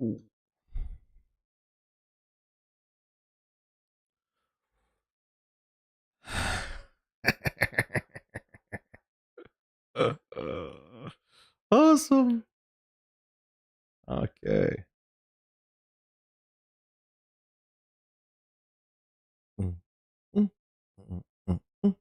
Ooh. Awesome. Okay. Mm, mm, mm, mm, mm.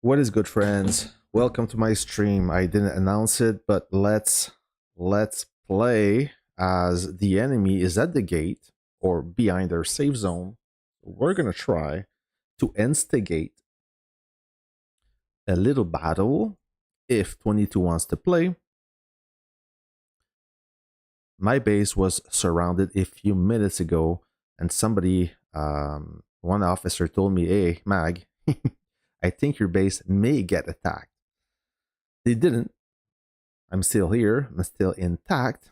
What is good, friends? Welcome to my stream. I didn't announce it, but let's play as the enemy is at the gate or behind their safe zone. We're gonna try to instigate a little battle if 22 wants to play. My base was surrounded a few minutes ago, and somebody, one officer told me, "Hey, Mag, I think your base may get attacked." They didn't. I'm still here. I'm still intact,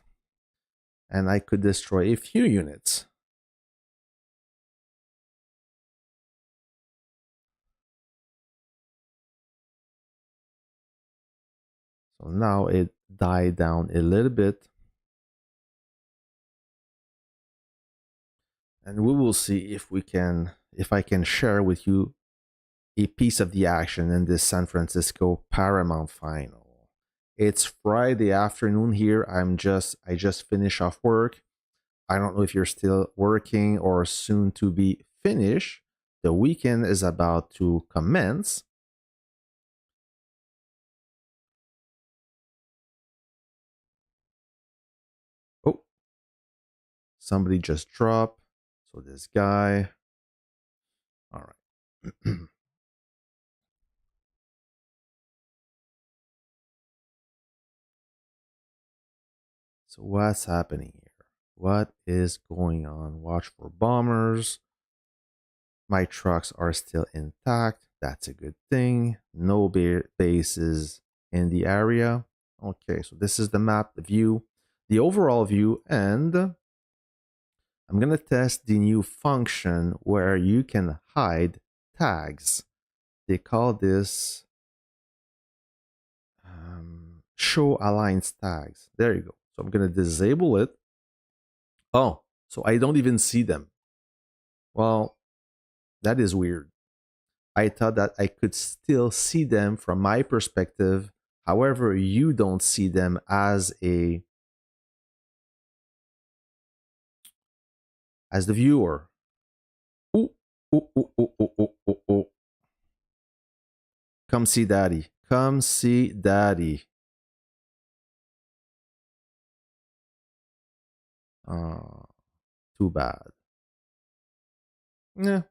and I could destroy a few units. So now it died down a little bit, and we will see if I can share with you a piece of the action in this San Francisco Paramount final. It's Friday afternoon here. I just finished off work. I don't know if you're still working or soon to be finished. The weekend is about to commence. Oh, somebody just dropped. So this guy. All right. So what's happening here? What is going on? Watch for bombers. My trucks are still intact. That's a good thing. No bases in the area. Okay, so this is the map view, the overall view, and I'm going to test the new function where you can hide tags. They call this show alliance tags. There you go. So I'm going to disable it. Oh, so I don't even see them. Well, that is weird. I thought that I could still see them from my perspective. However, you don't see them as the viewer. Ooh, ooh, ooh, ooh, ooh, ooh, ooh, ooh. Come see daddy. Come see daddy. Oh, too bad. Yeah.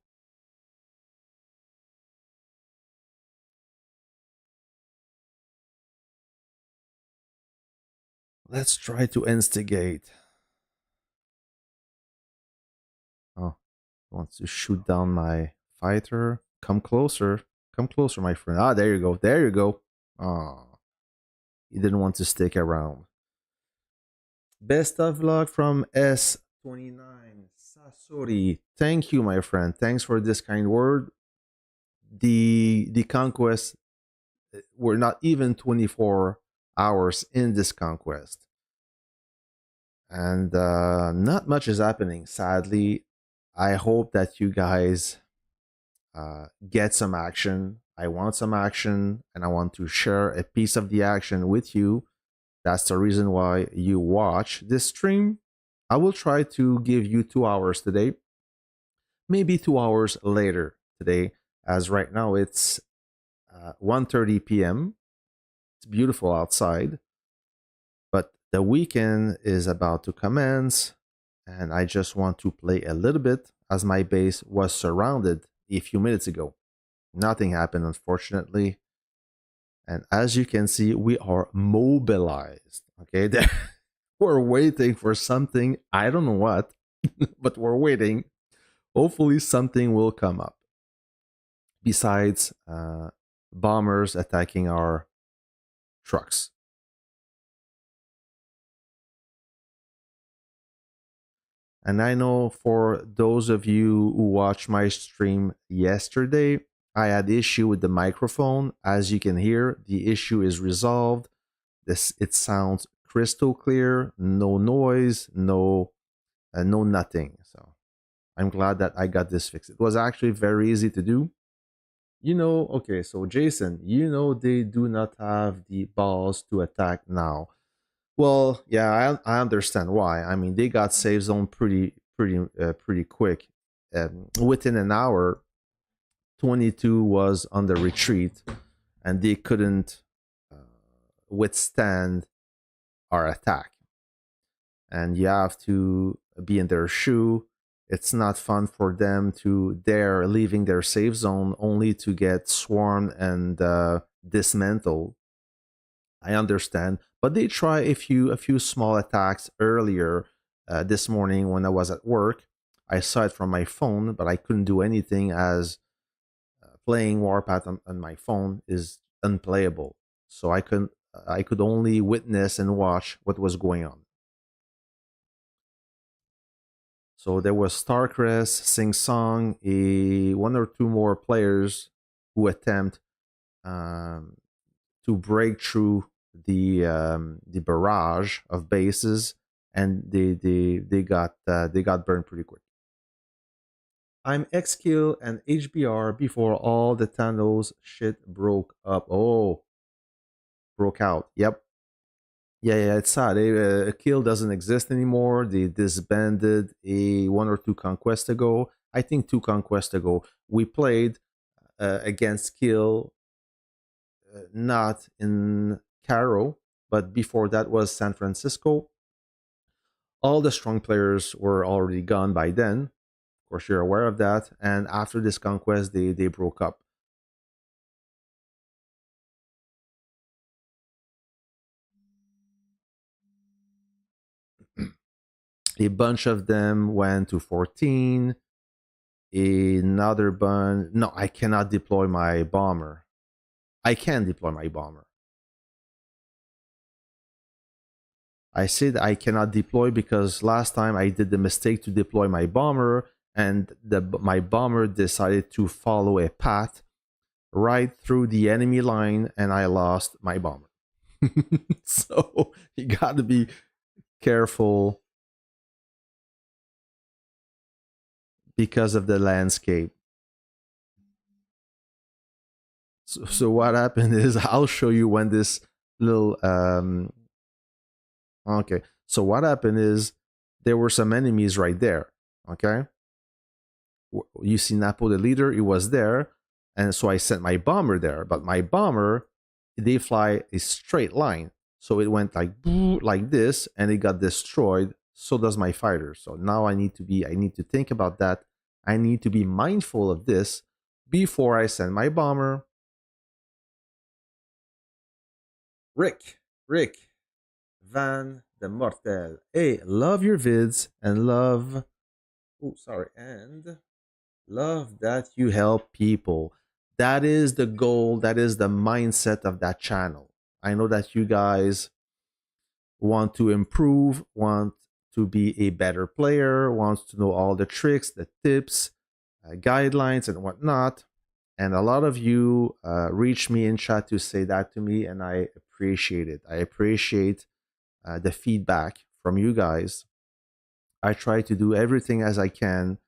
Let's try to instigate. Oh, wants to shoot down my fighter. Come closer. Come closer, my friend. Ah, there you go. There you go. Oh, he didn't want to stick around. Best of luck from S29 Sasori. Thank you, my friend. Thanks for this kind word. The conquest, we're not even 24 hours in this conquest. And not much is happening, sadly. I hope that you guys get some action. I want some action, and I want to share a piece of the action with you. That's the reason why you watch this stream. I will try to give you 2 hours today, maybe 2 hours later today, as right now it's 1:30 p.m. It's beautiful outside, but the weekend is about to commence, and I just want to play a little bit as my base was surrounded a few minutes ago. Nothing happened, unfortunately. And as you can see, we are mobilized. Okay, we're waiting for something. I don't know what, but we're waiting. Hopefully, something will come up. besides bombers attacking our trucks. And I know for those of you who watched my stream yesterday, I had issue with the microphone. As you can hear, the issue is resolved. It sounds crystal clear, no noise, no nothing. So I'm glad that I got this fixed. It was actually very easy to do. Okay, so Jason, they do not have the balls to attack now. Well, yeah, I understand why. I mean, they got save zone pretty quick. Within an hour, 22 was on the retreat, and they couldn't uh, withstand our attack. And you have to be in their shoe. It's not fun for them to dare leaving their safe zone only to get swarmed and dismantled. I understand, but they try a few small attacks earlier this morning when I was at work. I saw it from my phone, but I couldn't do anything as playing Warpath on my phone is unplayable. So I could only witness and watch what was going on. So there was Starcrest, Sing Song, one or two more players who attempt um, to break through the barrage of bases, and they got burned pretty quick. I'm Xkill and HBR before all the Thanos shit broke up. Oh, broke out. Yep. Yeah, it's sad. Kill doesn't exist anymore. They disbanded a one or two conquest ago. I think two conquest ago. We played against Kill, not in Caro, but before that was San Francisco. All the strong players were already gone by then. Of course, you're aware of that. And after this conquest, they broke up. A bunch of them went to 14. Another bunch. No, I cannot deploy my bomber. I can deploy my bomber. I said I cannot deploy because last time I did the mistake to deploy my bomber, and my bomber decided to follow a path right through the enemy line, and I lost my bomber. So you got to be careful because of the landscape. So what happened is I'll show you when this little okay. So what happened is there were some enemies right there. Okay. You see Napo the leader, he was there, and so I sent my bomber there. But my bomber, they fly a straight line, so it went like this, and it got destroyed. So does my fighter. So now I need to think about that. I need to be mindful of this before I send my bomber. Rick Van the Mortel. Hey, love your vids and love. Oh, sorry, and love that you help people. That is the goal. That is the mindset of that channel. I know that you guys want to improve, want to be a better player, wants to know all the tricks, the tips, guidelines, and whatnot. And a lot of you reach me in chat to say that to me, and I appreciate it. I appreciate the feedback from you guys. I try to do everything as I can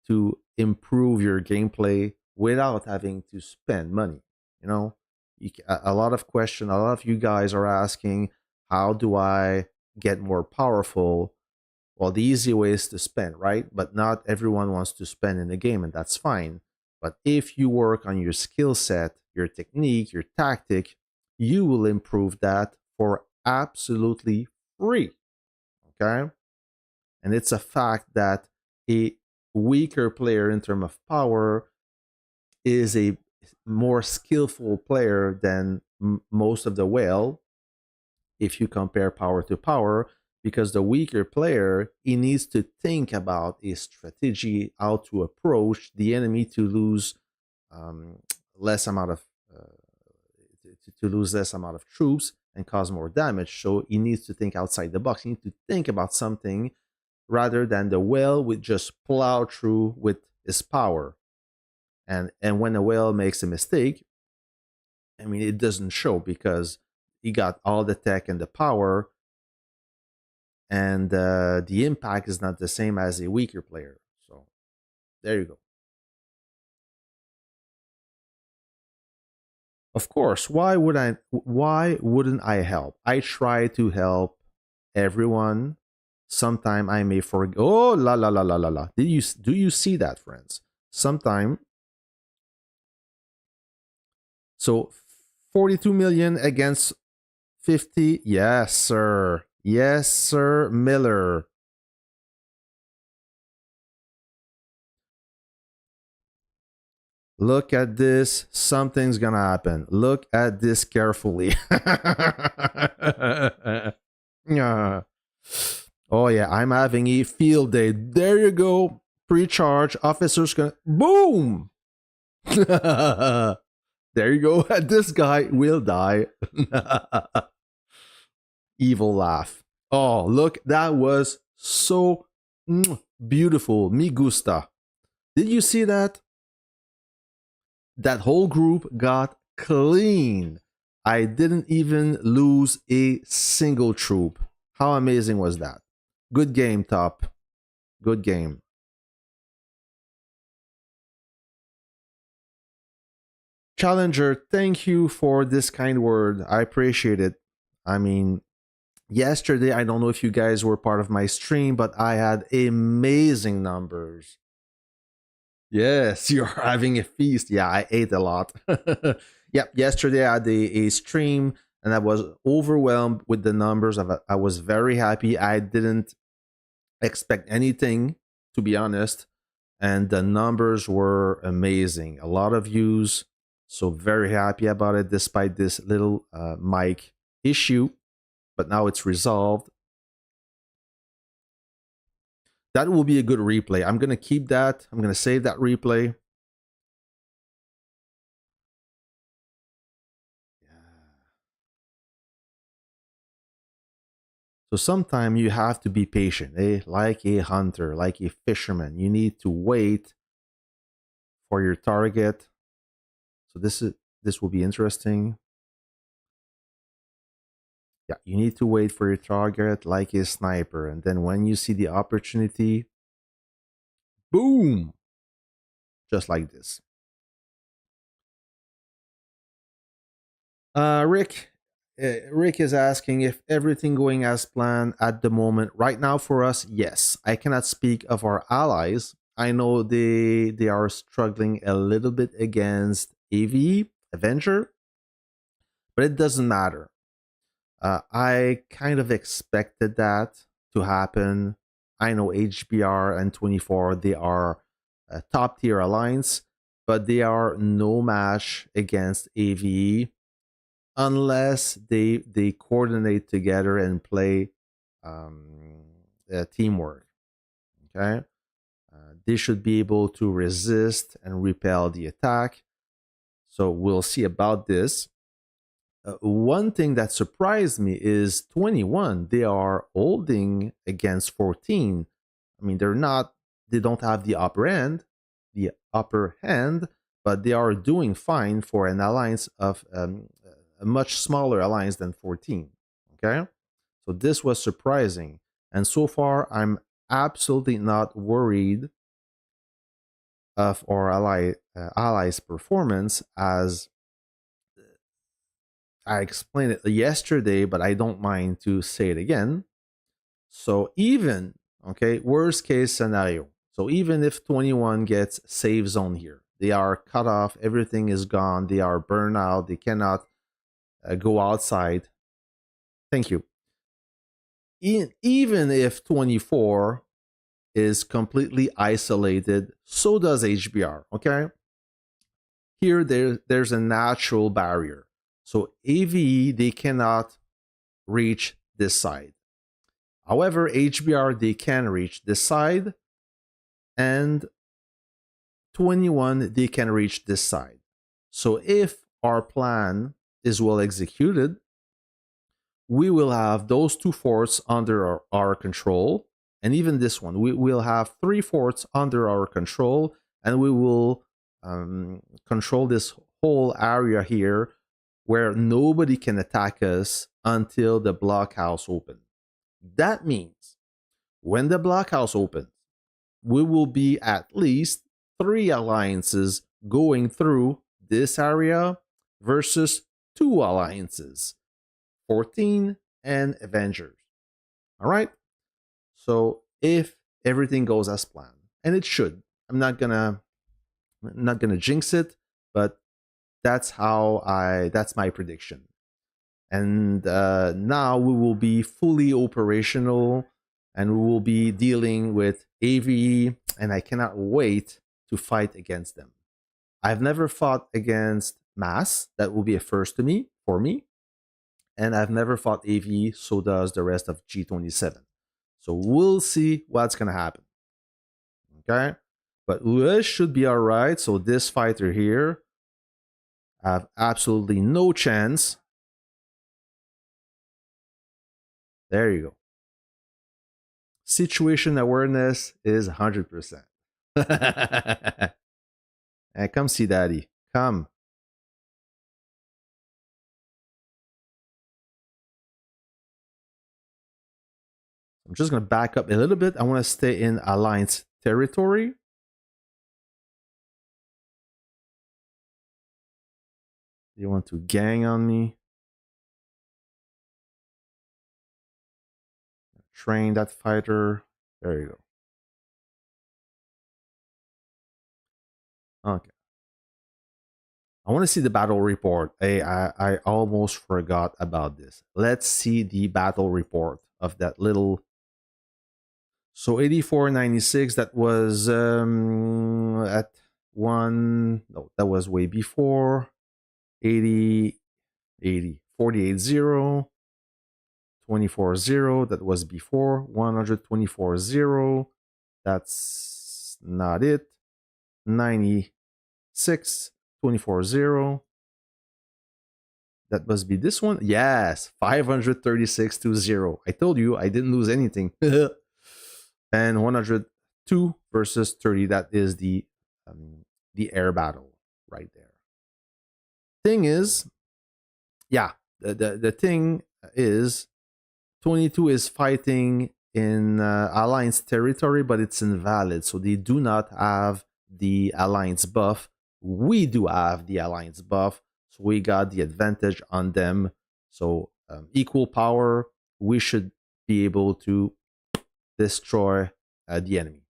to improve your gameplay without having to spend money. You know, a lot of question, a lot of you guys are asking, how do I get more powerful? Well, the easy way is to spend, right? But not everyone wants to spend in the game, and that's fine. But if you work on your skill set, your technique, your tactic, you will improve that for absolutely free. Okay? And it's a fact that a weaker player in terms of power is a more skillful player than most of the whale if you compare power to power, because the weaker player, he needs to think about a strategy, how to approach the enemy to lose um, less amount of to lose less amount of troops and cause more damage. So he needs to think outside the box. He needs to think about something rather than the whale would just plow through with his power. And when a whale makes a mistake, I mean, it doesn't show because he got all the tech and the power, and the impact is not the same as a weaker player. So there you go. Of course, why would I? Why wouldn't I help? I try to help everyone. Sometime I may forget. Oh la la la la la la! Do you see that, friends? Sometime. So 42 million against 50. Yes, sir. Yes, sir, Miller. Look at this. Something's gonna happen. Look at this carefully. Yeah. Oh yeah, I'm having a field day. There you go. Pre-charge. Officer's gonna boom. There you go. This guy will die. Evil laugh. Oh, look, that was so beautiful. Me gusta. Did you see that? That whole group got clean. I didn't even lose a single troop. How amazing was that? Good game, Top. Good game. Challenger, thank you for this kind word. I appreciate it. I mean, yesterday, I don't know if you guys were part of my stream, but I had amazing numbers. Yes, you're having a feast. Yeah, I ate a lot. Yep, yesterday I had a stream and I was overwhelmed with the numbers. I was very happy. I didn't expect anything, to be honest. And the numbers were amazing. A lot of views. So, very happy about it, despite this little mic issue. But now it's resolved. That will be a good replay. I'm going to keep that. I'm going to save that replay. So sometimes you have to be patient, like a hunter, like a fisherman. You need to wait for your target. So this will be interesting. Yeah, you need to wait for your target like a sniper, and then when you see the opportunity, boom, just like this. Rick, Rick is asking if everything going as planned at the moment. Right now, for us, yes. I cannot speak of our allies. I know they are struggling a little bit against AV Avenger, but it doesn't matter. I kind of expected that to happen. I know HBR and 24 they are a top tier alliance, but they are no match against AVE unless they coordinate together and play teamwork. Okay, they should be able to resist and repel the attack. So we'll see about this. One thing that surprised me is 21. They are holding against 14. I mean, they don't have the upper hand, but they are doing fine for an alliance of a much smaller alliance than 14. Okay, so this was surprising, and so far I'm absolutely not worried of our allies' performance, as I explained it yesterday, but I don't mind to say it again. So even, okay, worst case scenario. So even if 21 gets save zone here, they are cut off, everything is gone, they are burned out, they cannot go outside. Thank you. Even if 24 is completely isolated, so does HBR, okay? Here, there's a natural barrier. So AVE, they cannot reach this side. However, HBR, they can reach this side, and 21, they can reach this side. So if our plan is well executed, we will have those 2 forts under our control. And even this one, we will have 3 forts under our control, and we will control this whole area here where nobody can attack us until the blockhouse opens. That means when the blockhouse opens, we will be at least 3 alliances going through this area versus 2 alliances, 14 and Avengers. All right. So if everything goes as planned, and it should, I'm not gonna jinx it, but that's my prediction. And now we will be fully operational, and we will be dealing with AVE, and I cannot wait to fight against them. I've never fought against Mass. That will be a first for me. And I've never fought AVE, so does the rest of G27. So we'll see what's going to happen. Okay? But we should be all right. So this fighter here have absolutely no chance. There you go. Situation awareness is 100%. Hey, come see daddy. Come. I'm just going to back up a little bit. I want to stay in Alliance territory. You want to gang on me? Train that fighter. There you go. Okay. I want to see the battle report. Hey, I almost forgot about this. Let's see the battle report of that little. So 8496, that was at one. No, that was way before. 80, 80, 48-0. 24-0, that was before. 124-0, that's not it. 96, 24-0. That must be this one. Yes, 536-0. I told you I didn't lose anything. And 102 versus 30. That is the air battle right there. Thing is, yeah, the thing is, 22 is fighting in Alliance territory, but it's invalid. So they do not have the Alliance buff. We do have the Alliance buff. So we got the advantage on them. So equal power, we should be able to destroy the enemy.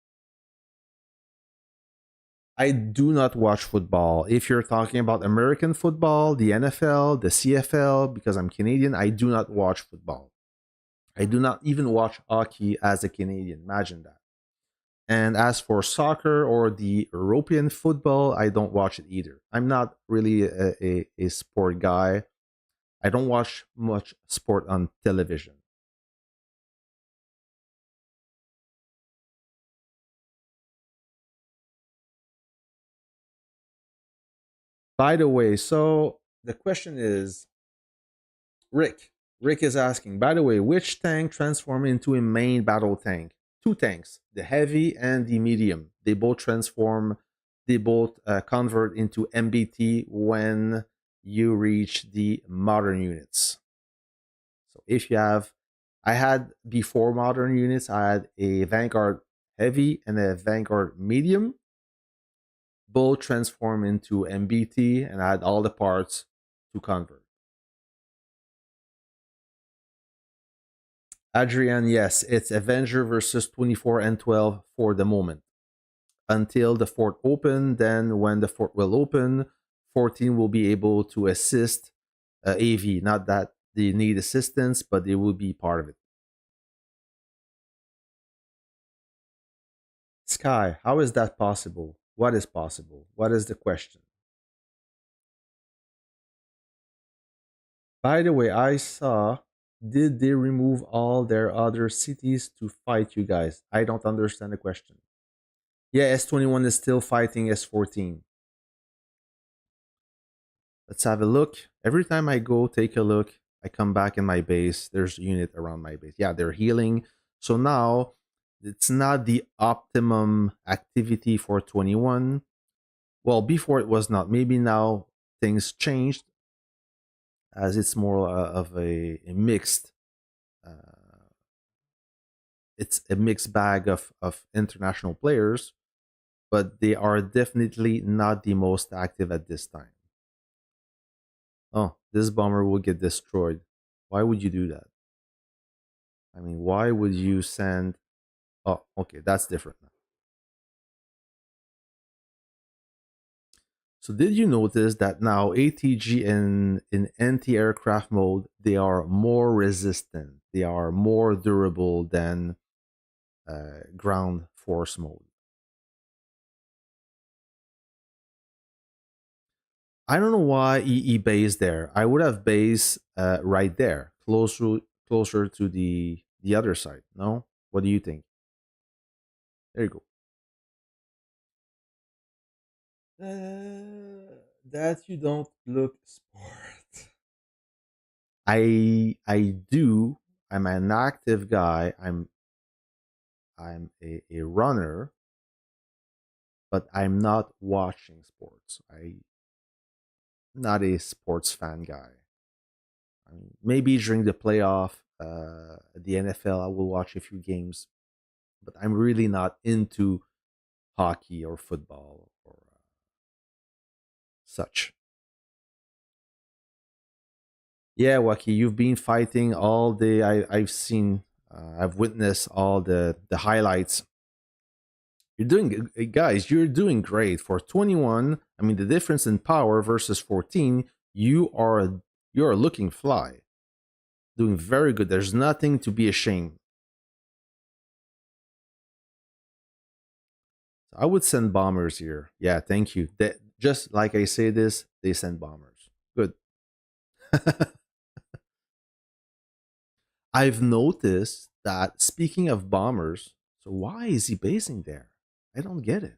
I do not watch football. If you're talking about American football, the NFL, the CFL, because I'm Canadian, I do not watch football. I do not even watch hockey as a Canadian. Imagine that. And as for soccer or the European football, I don't watch it either. I'm not really a sport guy. I don't watch much sport on television. By the way, so the question is, Rick. Rick is asking, by the way, which tank transform into a main battle tank? 2 tanks, the heavy and the medium. They both transform, they both convert into MBT when you reach the modern units. So if you have, I had before modern units, I had a Vanguard heavy and a Vanguard medium. Both transform into MBT, and I had all the parts to convert. Adrian, yes, it's Avenger versus 24 and 12 for the moment. Until the fort open, then when the fort will open, 14 will be able to assist AV. Not that they need assistance, but they will be part of it. Sky, how is that possible? What is possible? What is the question? By the way, I saw, did they remove all their other cities to fight you guys? I don't understand the question. Yeah, S21 is still fighting S14. Let's have a look. Every time I go take a look, I come back in my base. There's a unit around my base. Yeah, they're healing. So now it's not the optimum activity for 21. Well, before it was not. Maybe now things changed as it's more of a mixed. Uh, it's a mixed bag of international players, but they are definitely not the most active at this time. Oh, this bomber will get destroyed. Why would you do that? I mean, why would you send? Oh, okay, that's different now. So, did you notice that now ATG in anti-aircraft mode they are more resistant, they are more durable than ground force mode? I don't know why he based there. I would have based right there, closer to the other side. No, what do you think? There you go. That you don't look sport. I do. I'm an active guy. I'm a runner, but I'm not watching sports. I'm not a sports fan guy. I mean, maybe during the playoff, the NFL, I will watch a few games, but I'm really not into hockey or football or such. Yeah, Waki, you've been fighting all day. I've seen, I've witnessed all the highlights. You're doing, guys. You're doing great for 21. I mean, the difference in power versus 14. You are looking fly, doing very good. There's nothing to be ashamed. I would send bombers here. Yeah, thank you. Just like I say this, they send bombers. Good. I've noticed that speaking of bombers, so why is he basing there? I don't get it.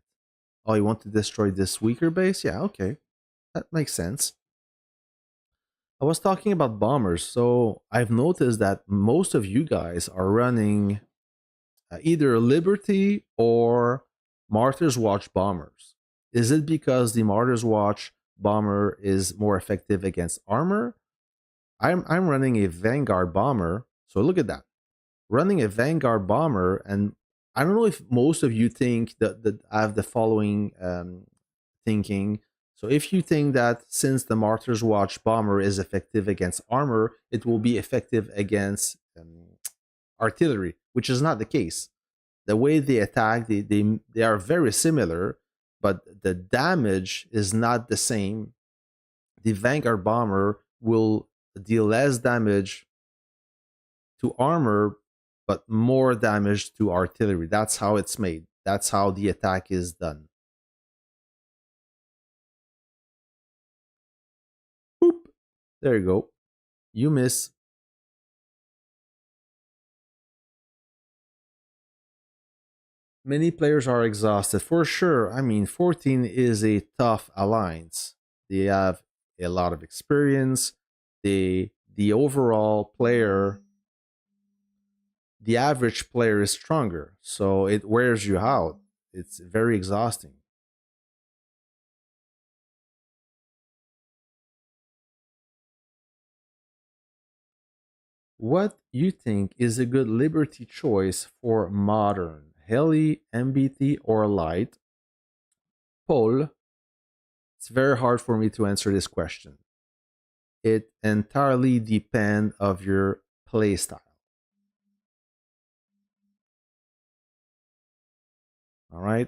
Oh, you want to destroy this weaker base? Yeah, okay. That makes sense. I was talking about bombers, so I've noticed that most of you guys are running either Liberty or Martyr's Watch bombers. Is it because the Martyr's Watch bomber is more effective against armor? I'm running a Vanguard bomber, so look at that. Running a Vanguard bomber, and I don't know if most of you think that I have the following thinking. So if you think that since the Martyr's Watch bomber is effective against armor, it will be effective against artillery, which is not the case. The way they attack, they are very similar, but the damage is not the same. The Vanguard bomber will deal less damage to armor, but more damage to artillery. That's how it's made. That's how the attack is done. Boop. There you go. You miss. Many players are exhausted for sure. I mean, 14 is a tough alliance. They have a lot of experience. The overall player, the average player is stronger, so it wears you out. It's very exhausting. What you think is a good Liberty choice for modern? Heli, MBT, or light? Paul, it's very hard for me to answer this question. It entirely depends of your play style. All right.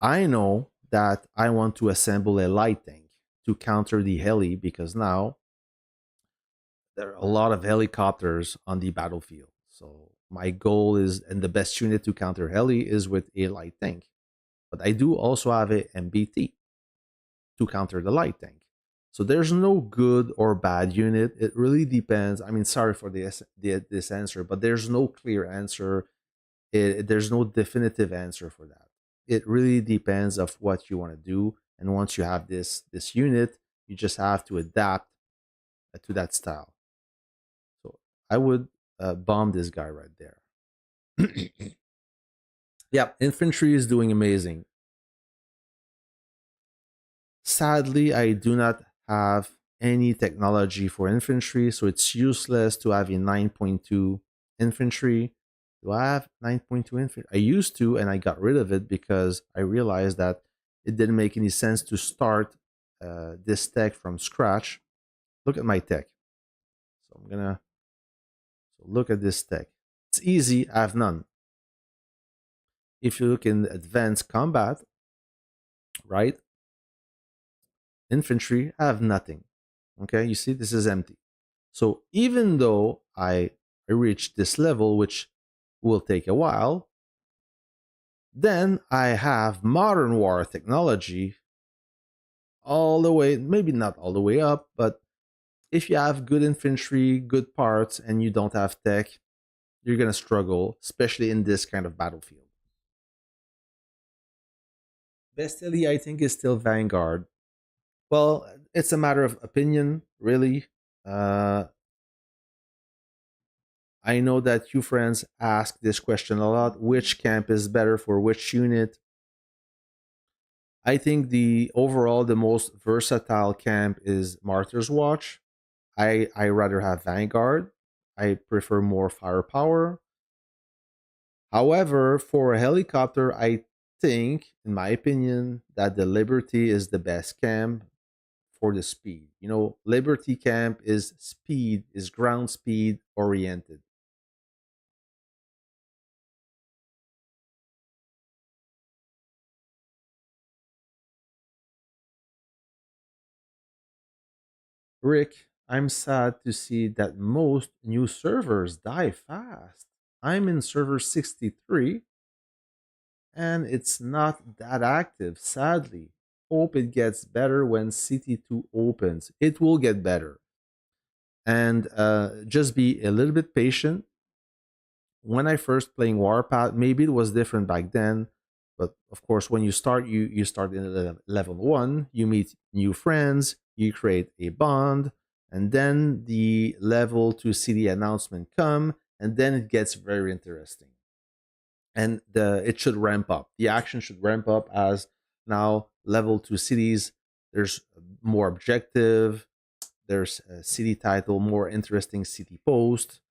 I know that I want to assemble a light tank to counter the heli because now there are a lot of helicopters on the battlefield. So my goal is, and the best unit to counter heli is with a light tank. But I do also have a MBT to counter the light tank. So there's no good or bad unit. It really depends. I mean, sorry for this answer, but there's no clear answer. There's no definitive answer for that. It really depends of what you want to do, and once you have this unit, you just have to adapt to that style. So I would bomb this guy right there. Yeah, infantry is doing amazing. Sadly, I do not have any technology for infantry, so it's useless to have a 9.2 infantry. Do I have 9.2 infantry? I used to, and I got rid of it because I realized that it didn't make any sense to start this tech from scratch. Look at my tech. So I'm gonna look at this tech. It's easy. I have none. If you look in advanced combat, right? Infantry, I have nothing. Okay, you see, this is empty. So even though I reach this level, which will take a while, then I have modern war technology all the way, maybe not all the way up, but if you have good infantry, good parts, and you don't have tech, you're going to struggle, especially in this kind of battlefield. Bestially, I think, is still Vanguard. Well, it's a matter of opinion, really. Uh, I know that you friends ask this question a lot. Which camp is better for which unit? I think the most versatile camp is Martyr's Watch. I rather have Vanguard. I prefer more firepower. However, for a helicopter, I think, in my opinion, that the Liberty is the best camp for the speed. You know, Liberty camp is speed, is ground speed oriented. Rick, I'm sad to see that most new servers die fast. I'm in server 63 and it's not that active, sadly. Hope it gets better when CT2 opens. It will get better. And just be a little bit patient. When I first playing Warpath, maybe it was different back then. But of course, when you start, you start in level 1, you meet new friends, you create a bond, and then the level 2 city announcement come, and then it gets very interesting. And it should ramp up. The action should ramp up as now level 2 cities. There's more objective. There's a city title, more interesting city post.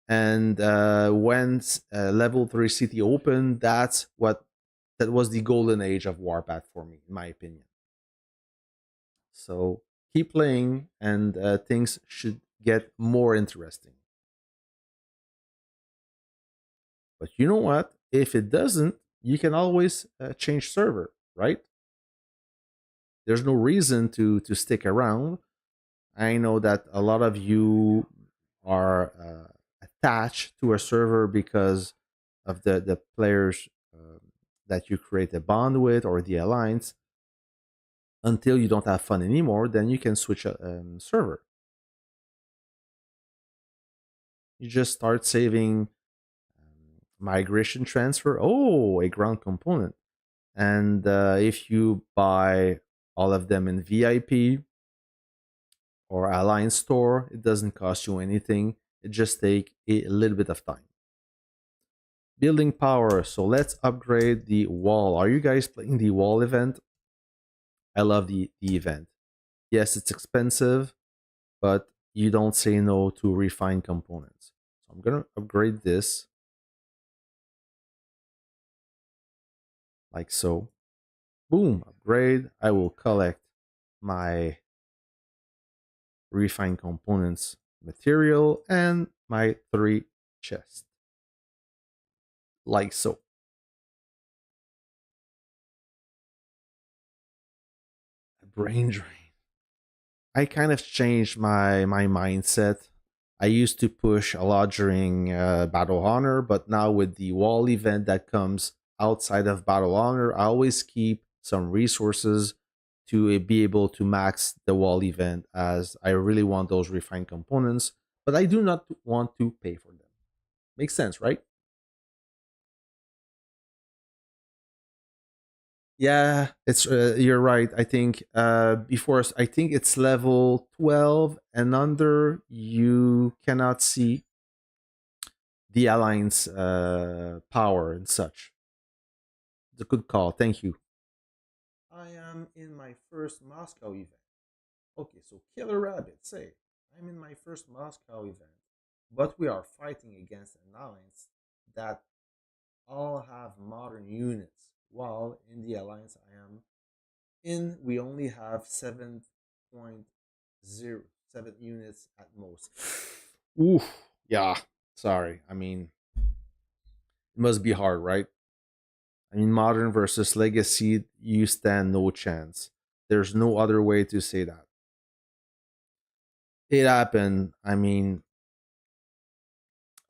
And when level 3 city opened, that was the golden age of Warpath for me, in my opinion. So keep playing, and things should get more interesting. But you know what? If it doesn't, you can always change server, right? There's no reason to stick around. I know that a lot of you are attached to a server because of the players that you create a bond with or the alliance. Until you don't have fun anymore, then you can switch a server. You just start saving migration transfer. Oh, a ground component. And if you buy all of them in VIP or Alliance Store, it doesn't cost you anything. It just take a little bit of time. Building power. So let's upgrade the wall. Are you guys playing the wall event? I love the event. Yes, it's expensive, but you don't say no to refined components. So I'm gonna upgrade this like so. Boom, upgrade. I will collect my refined components material and my 3 chests like so. Brain drain. I kind of changed my mindset. I used to push a lot during Battle Honor, but now with the wall event that comes outside of Battle Honor, I always keep some resources to be able to max the wall event, as I really want those refined components, but I do not want to pay for them. Makes sense, right? Yeah, it's you're right. I think I think it's level 12 and under. You cannot see the alliance power and such. It's a good call. Thank you. I am in my first Moscow event. Okay, so Killer Rabbit, say, I'm in my first Moscow event, but we are fighting against an alliance that all have modern units, while in the alliance I am in, we only have 7.07 units at most. Oof. Yeah. Sorry. I mean, it must be hard, right? I mean, modern versus legacy, you stand no chance. There's no other way to say that. It happened. I mean,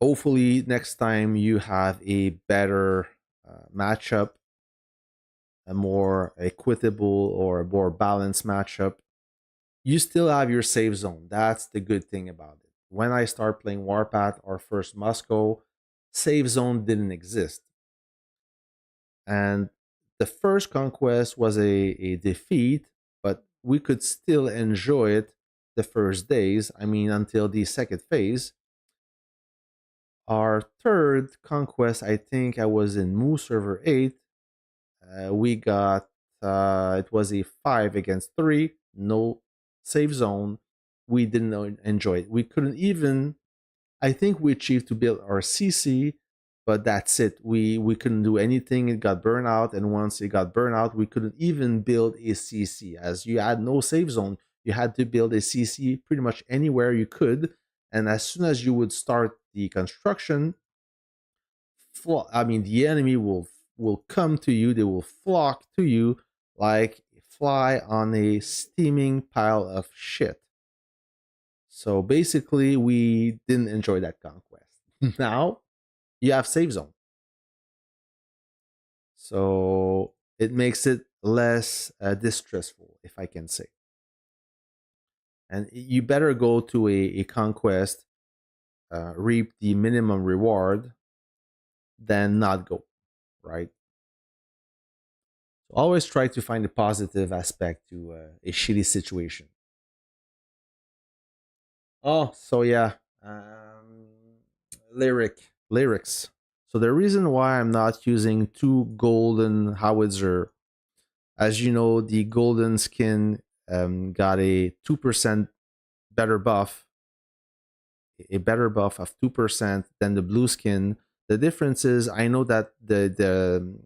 hopefully next time you have a better matchup, a more equitable or a more balanced matchup. You still have your save zone. That's the good thing about it. When I start playing Warpath or first Moscow, save zone didn't exist. And the first conquest was a defeat, but we could still enjoy it the first days. I mean, until the second phase. Our third conquest, I think I was in Moo server 8. We got, it was a 5 against 3, no save zone. We didn't enjoy it. We couldn't even, I think we achieved to build our CC, but that's it. We couldn't do anything. It got burned out, and once it got burned out, we couldn't even build a CC as you had no save zone. You had to build a CC pretty much anywhere you could, and as soon as you would start the construction, I mean, the enemy will come to you. They will flock to you like a fly on a steaming pile of shit. So basically, we didn't enjoy that conquest. Now you have save zone, so it makes it less distressful, if I can say. And you better go to a conquest, reap the minimum reward, than not go. Right. So always try to find a positive aspect to a shitty situation. Oh, so yeah, lyrics. So the reason why I'm not using two golden howitzer, as you know, the golden skin got a 2% better buff, a better buff of 2% than the blue skin. The difference is I know that the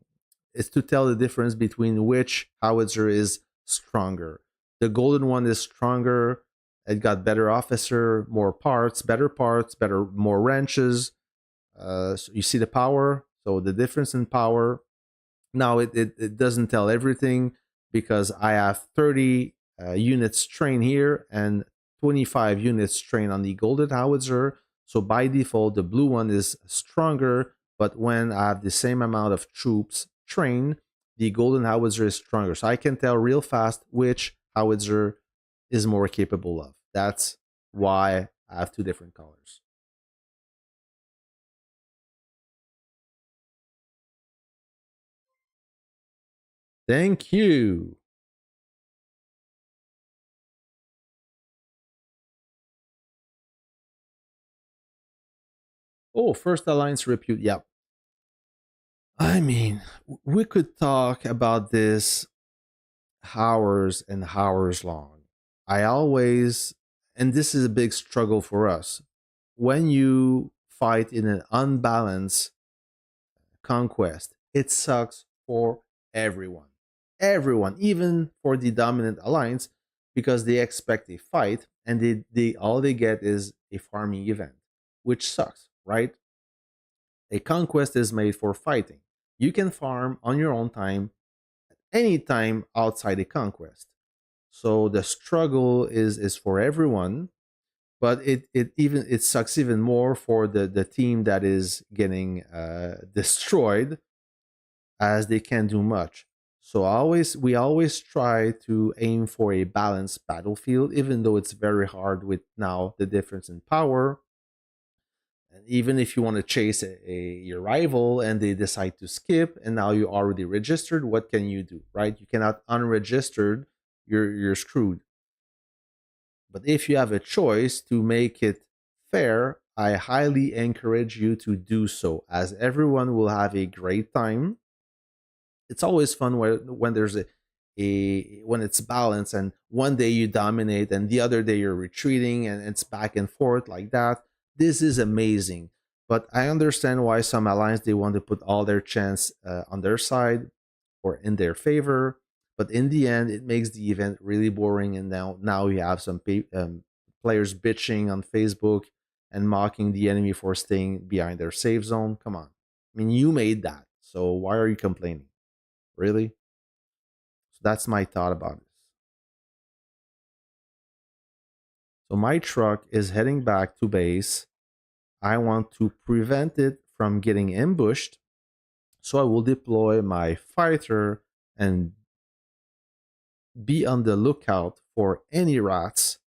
is to tell the difference between which howitzer is stronger. The golden one is stronger. It got better officer, more parts, better more wrenches. So you see the power. So the difference in power. Now it doesn't tell everything because I have 30 units trained here and 25 units trained on the golden howitzer. So by default, the blue one is stronger. But when I have the same amount of troops trained, the golden howitzer is stronger. So I can tell real fast which howitzer is more capable of. That's why I have two different colors. Thank you. Oh, first alliance repute. Yeah. I mean, we could talk about this hours and hours long. I always, and this is a big struggle for us, when you fight in an unbalanced conquest, it sucks for everyone. Everyone, even for the dominant alliance, because they expect a fight and they all they get is a farming event, which sucks, right? A conquest is made for fighting. You can farm on your own time anytime outside a conquest. So the struggle is for everyone, but it sucks even more for the team that is getting destroyed as they can't do much. So always we always try to aim for a balanced battlefield, even though it's very hard with now the difference in power. And even if you want to chase your rival and they decide to skip and now you already registered, what can you do, right? You cannot unregistered, you're screwed. But if you have a choice to make it fair, I highly encourage you to do so, as everyone will have a great time. It's always fun when there's a when it's balanced and one day you dominate and the other day you're retreating and it's back and forth like that. This is amazing. But I understand why some alliance they want to put all their chance on their side or in their favor. But in the end, it makes the event really boring. And now you have some players bitching on Facebook and mocking the enemy for staying behind their safe zone. Come on. I mean, you made that. So why are you complaining? Really? So that's my thought about this. So my truck is heading back to base. I want to prevent it from getting ambushed. So I will deploy my fighter and be on the lookout for any rats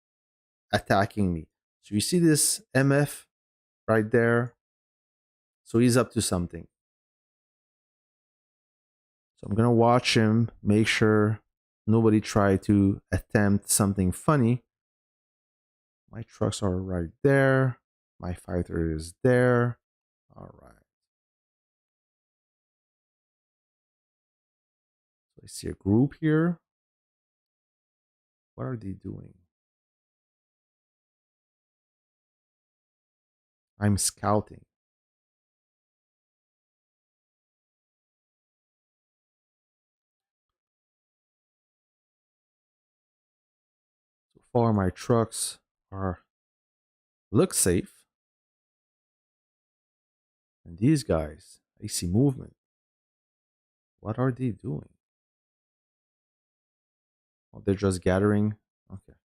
attacking me. So you see this MF right there? So he's up to something. So I'm going to watch him, make sure nobody try to attempt something funny. My trucks are right there. My fighter is there. All right. So I see a group here. What are they doing? I'm scouting. So far, my trucks are look safe. And these guys, I see movement. What are they doing? Oh, they're just gathering. Okay.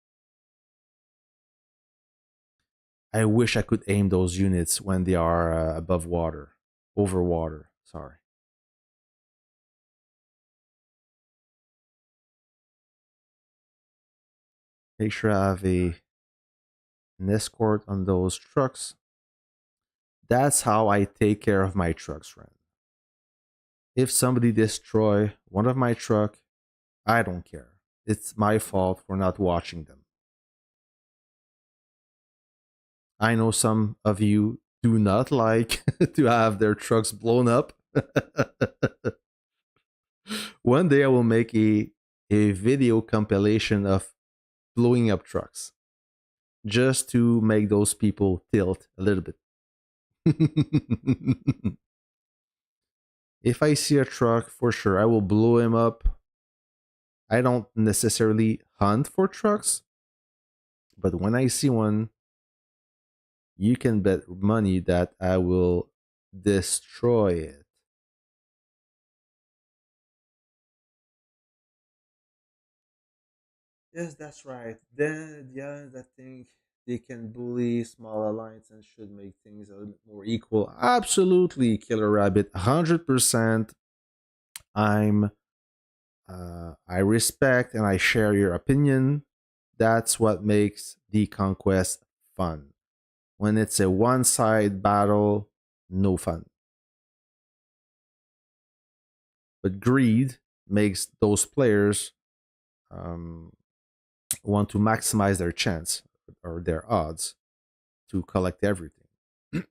I wish I could aim those units when they are above water, over water. Sorry. Make sure I have an escort on those trucks. That's how I take care of my trucks, friend. If somebody destroy one of my truck, I don't care. It's my fault for not watching them. I know some of you do not like to have their trucks blown up. One day I will make a video compilation of blowing up trucks just to make those people tilt a little bit. If I see a truck, for sure, I will blow him up. I don't necessarily hunt for trucks, but when I see one, you can bet money that I will destroy it. Yes, that's right. Then, yeah, I think they can bully small alliance and should make things a little bit more equal. Absolutely, Killer Rabbit, 100%. I'm, I respect and I share your opinion. That's what makes the conquest fun. When it's a one-side battle, no fun. But greed makes those players um, want to maximize their chance or their odds to collect everything. Do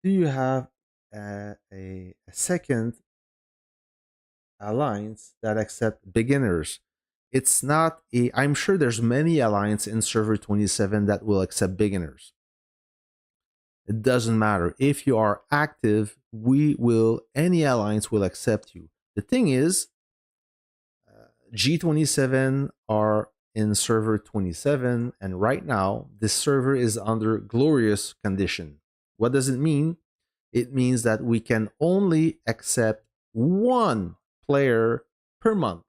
you have a second alliance that accept beginners? It's not a. I'm sure there's many alliance in server 27 that will accept beginners. It doesn't matter if you are active. We will. Any alliance will accept you. The thing is, G27 are in server 27, and right now this server is under glorious condition. What does it mean? It means that we can only accept one player per month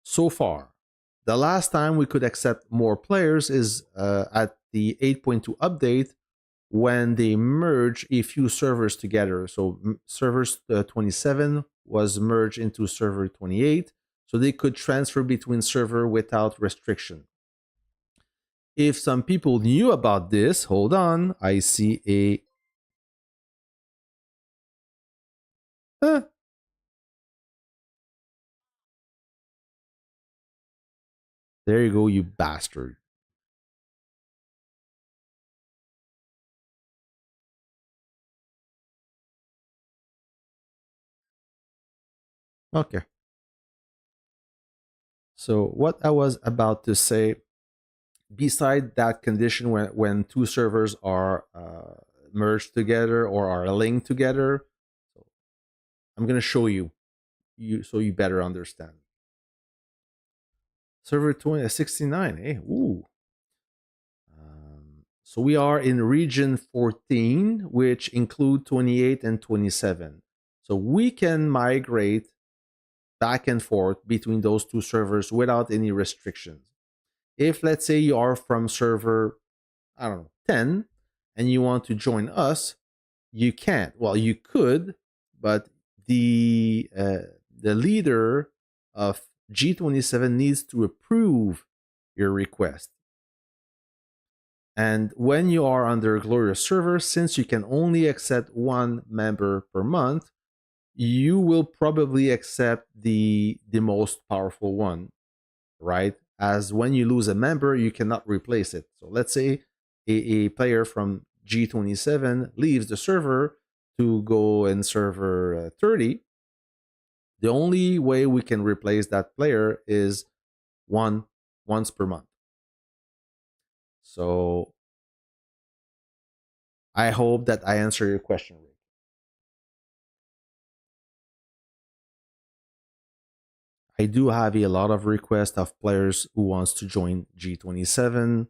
so far. The last time we could accept more players is at the 8.2 update when they merge a few servers together. So servers 27 was merged into server 28, so they could transfer between server without restriction. If some people knew about this, hold on, I see a. There you go, you bastard. Okay. So what I was about to say, beside that condition when two servers are merged together or are linked together, so I'm gonna show you so you better understand. Server 69, eh? Ooh. So we are in region 14, which include 28 and 27. So we can migrate back and forth between those two servers without any restrictions. If let's say you are from server, I don't know, 10, and you want to join us, you can't. Well, you could, but the leader of G27 needs to approve your request. And when you are under Glorious Server, since you can only accept one member per month, you will probably accept the most powerful one, right? As when you lose a member, you cannot replace it. So let's say a player from G27 leaves the server to go in server 30. The only way we can replace that player is once per month. So I hope that I answer your question, Rick. I do have a lot of requests of players who wants to join G27.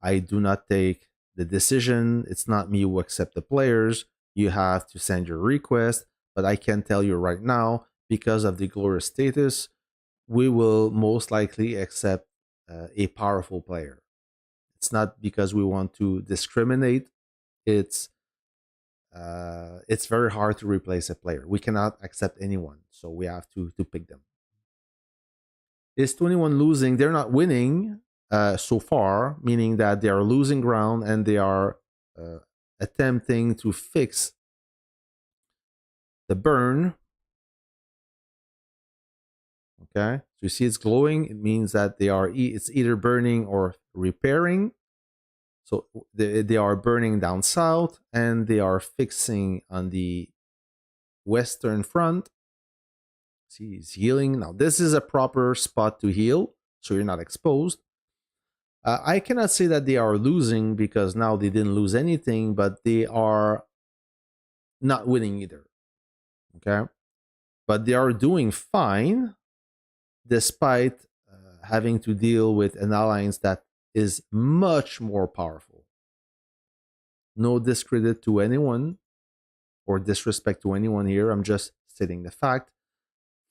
I do not take the decision. It's not me who accept the players. You have to send your request, but I can tell you right now, because of the glorious status, we will most likely accept a powerful player. It's not because we want to discriminate. It's very hard to replace a player. We cannot accept anyone, so we have to pick them. Is 21 losing? They're not winning so far, meaning that they are losing ground and they are attempting to fix the burn. Okay, so you see it's glowing. It means that it's either burning or repairing. So they are burning down south and they are fixing on the western front. See, he's healing. Now, this is a proper spot to heal, so you're not exposed. I cannot say that they are losing because now they didn't lose anything, but they are not winning either. Okay? But they are doing fine despite having to deal with an alliance that is much more powerful. No discredit to anyone or disrespect to anyone here. I'm just stating the fact.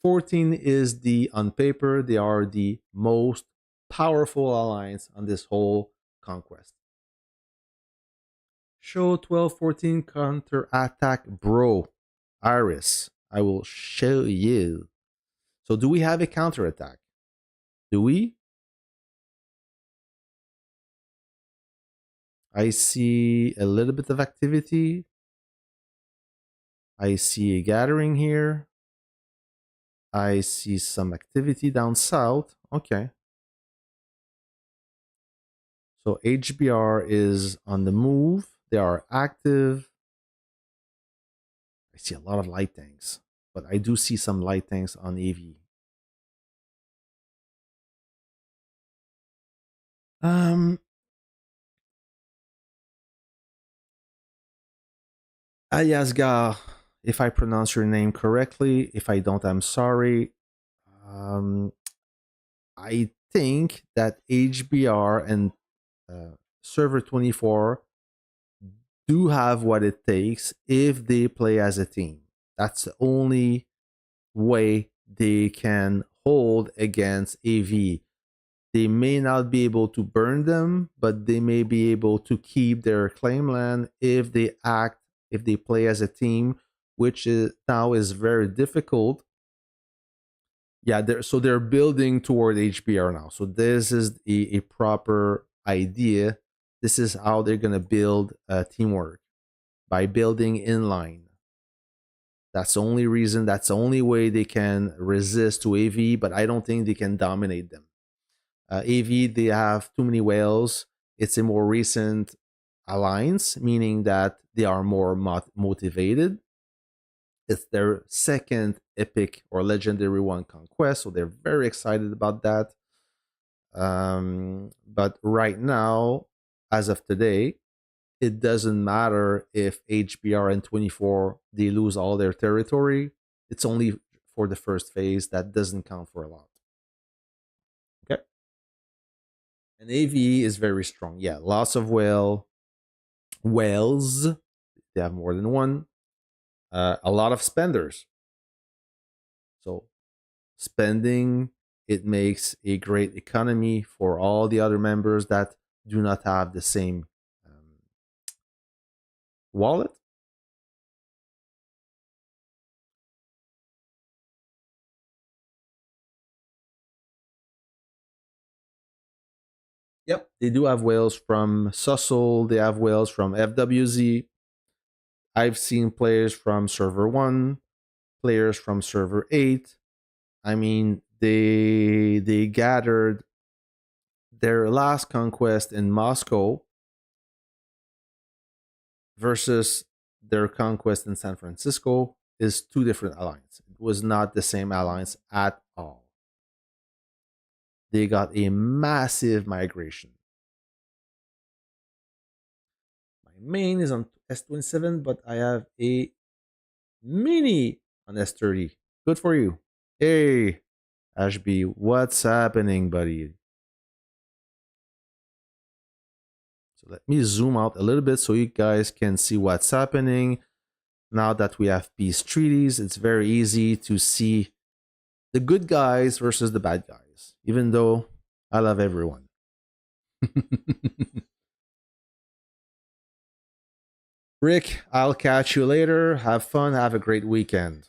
14 is on paper, they are the most powerful alliance on this whole conquest. Show 12, 14 counter attack, bro. Iris, I will show you. So, do we have a counter attack? Do we? I see a little bit of activity. I see a gathering here. I see some activity down south. Okay. So HBR is on the move. They are active. I see a lot of light tanks, but I do see some light tanks on AV. Ayazga, if I pronounce your name correctly. If I don't, I'm sorry. I think that HBR and Server 24 do have what it takes if they play as a team. That's the only way they can hold against AV. They may not be able to burn them, but they may be able to keep their claim land if they play as a team, which now is very difficult. Yeah, so they're building toward HBR now. So this is a proper idea. This is how they're going to build teamwork, by building in line. That's the only reason, that's the only way they can resist to AV, but I don't think they can dominate them. AV, they have too many whales. It's a more recent alliance, meaning that they are more motivated. It's their second epic or legendary one, Conquest, so they're very excited about that. But right now, as of today, it doesn't matter if HBR and 24 they lose all their territory. It's only for the first phase. That doesn't count for a lot. Okay. And AV is very strong. Yeah, lots of whales. They have more than one. A lot of spenders. So spending, it makes a great economy for all the other members that do not have the same wallet. Yep, they do have whales from Sussel. They have whales from FWZ. I've seen players from server 1, players from server 8. I mean, they gathered their last conquest in Moscow versus their conquest in San Francisco is two different alliances. It was not the same alliance at all. They got a massive migration. My main is on S27, but I have a mini on S30. Good for you. Hey, Ashby, what's happening, buddy? So let me zoom out a little bit so you guys can see what's happening. Now that we have peace treaties, it's very easy to see the good guys versus the bad guys, even though I love everyone. Rick, I'll catch you later. Have fun. Have a great weekend.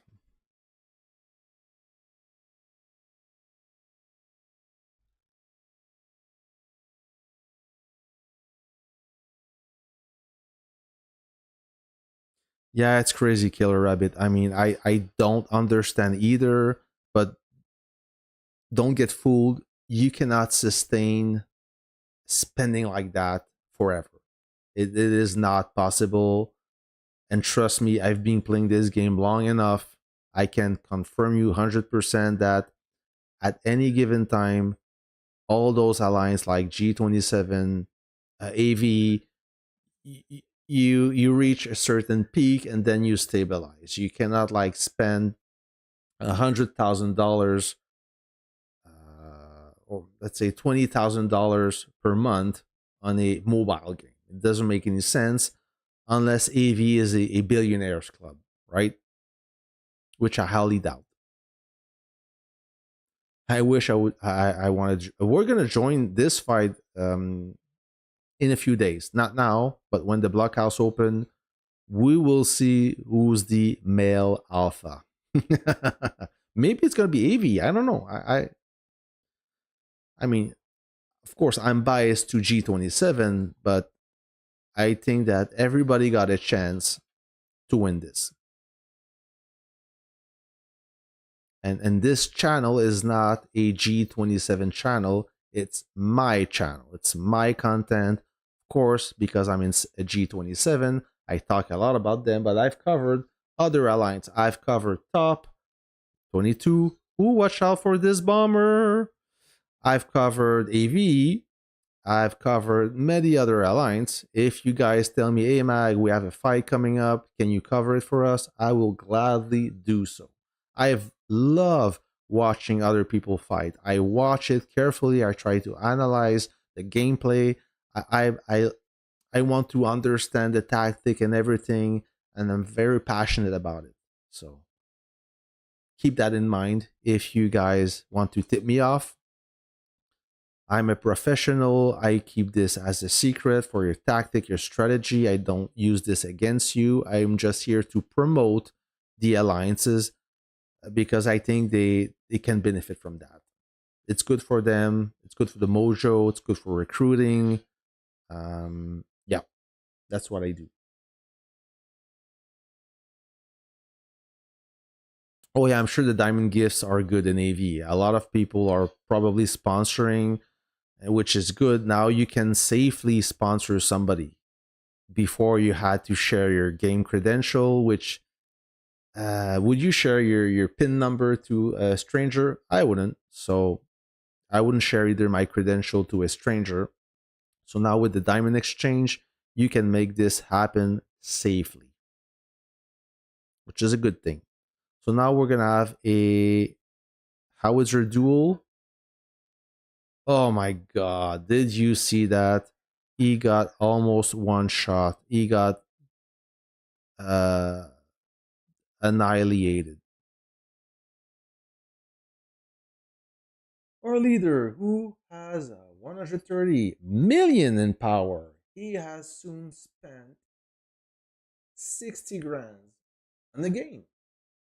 Yeah, it's crazy, Killer Rabbit. I mean, I don't understand either, but don't get fooled. You cannot sustain spending like that forever. It is not possible. And trust me, I've been playing this game long enough. I can confirm you 100% that at any given time, all those alliances like G27, AV, you reach a certain peak and then you stabilize. You cannot like spend $100,000 or let's say $20,000 per month on a mobile game. It doesn't make any sense unless AV is a billionaires club, right? Which I highly doubt. I wish I would. I wanted. We're gonna join this fight in a few days. Not now, but when the blockhouse open, we will see who's the male alpha. Maybe it's gonna be AV. I don't know. I mean, of course, I'm biased to G27, but I think that everybody got a chance to win this. And this channel is not a G27 channel. It's my channel. It's my content. Of course, because I'm in a G27, I talk a lot about them, but I've covered other alliances. I've covered Top 22. Ooh, watch out for this bomber. I've covered AV. I've covered many other alliances. If you guys tell me, hey, Mag, we have a fight coming up, can you cover it for us? I will gladly do so. I've loved watching other people fight. I watch it carefully. I try to analyze the gameplay. I want to understand the tactic and everything, and I'm very passionate about it. So keep that in mind if you guys want to tip me off. I'm a professional. I keep this as a secret for your tactic, your strategy. I don't use this against you. I'm just here to promote the alliances because I think they can benefit from that. It's good for them. It's good for the mojo. It's good for recruiting. Yeah, that's what I do. Oh yeah, I'm sure the diamond gifts are good in AV. A lot of people are probably sponsoring, which is good. Now you can safely sponsor somebody. Before you had to share your game credential, which would you share your PIN number to a stranger? I wouldn't. So I wouldn't share either my credential to a stranger. So now with the diamond exchange, you can make this happen safely, which is a good thing. So now we're gonna have a howitzer duel. Oh my god, did you see that? He got almost one shot. He got uh annihilated. Our leader, who has 130 million in power, he has soon spent 60 grand on the game.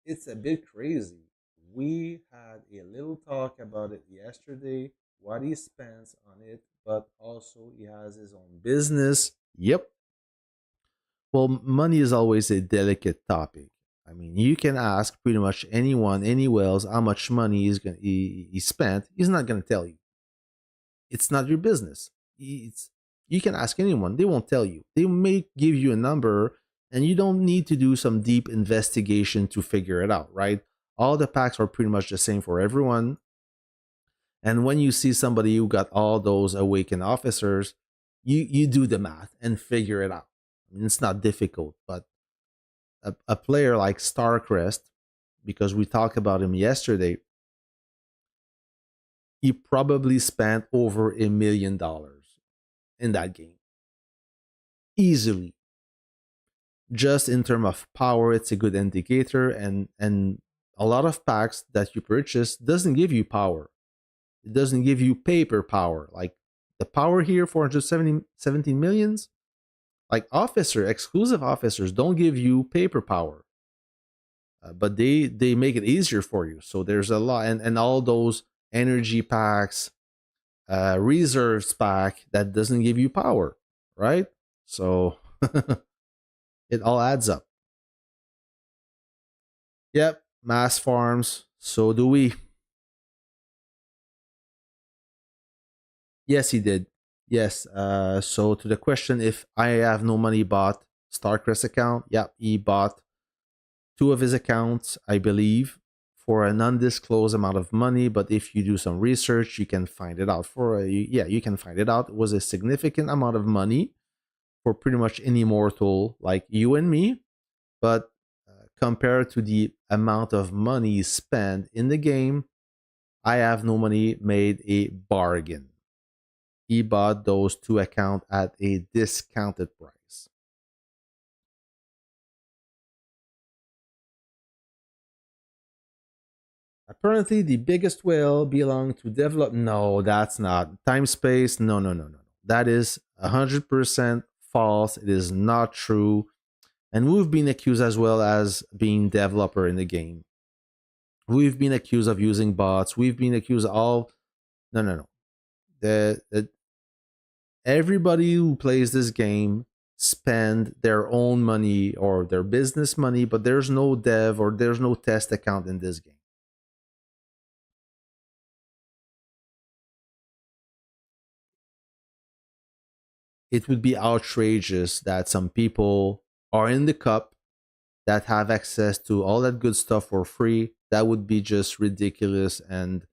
It's a bit crazy. We had a little talk about it yesterday, what he spends on it, but also he has his own business. Yep. Well, money is always a delicate topic. I mean, you can ask pretty much anyone, anywhere else, how much money he spent. He's not going to tell you. It's not your business. It's, you can ask anyone. They won't tell you. They may give you a number, and you don't need to do some deep investigation to figure it out, right? All the packs are pretty much the same for everyone. And when you see somebody who got all those awakened officers, you do the math and figure it out. I mean, it's not difficult, but a player like Starcrest, because we talked about him yesterday, he probably spent over $1 million in that game easily. Just in terms of power, it's a good indicator, and a lot of packs that you purchase doesn't give you power. It doesn't give you paper power. Like the power here, 417 millions. Like exclusive officers don't give you paper power, but they make it easier for you. So there's a lot, and all those energy packs, reserves pack that doesn't give you power, right? So it all adds up. Yep, mass farms. So do we. Yes, he did. Yes. So to the question, if I have no money bought Starcrest account, yeah, he bought two of his accounts, I believe, for an undisclosed amount of money. But if you do some research, you can find it out. Yeah, you can find it out. It was a significant amount of money for pretty much an immortal like you and me. But compared to the amount of money spent in the game, I have no money made a bargain. He bought those two accounts at a discounted price. Apparently, the biggest whale belonged to develop. No, that's not time space. No, no, no, no. That is 100% false. It is not true. And we've been accused as well as being developer in the game. We've been accused of using bots. We've been accused of all. No, no, no. The everybody who plays this game spend their own money or their business money, but there's no dev or there's no test account in this game. It would be outrageous that some people are in the cup that have access to all that good stuff for free. That would be just ridiculous, and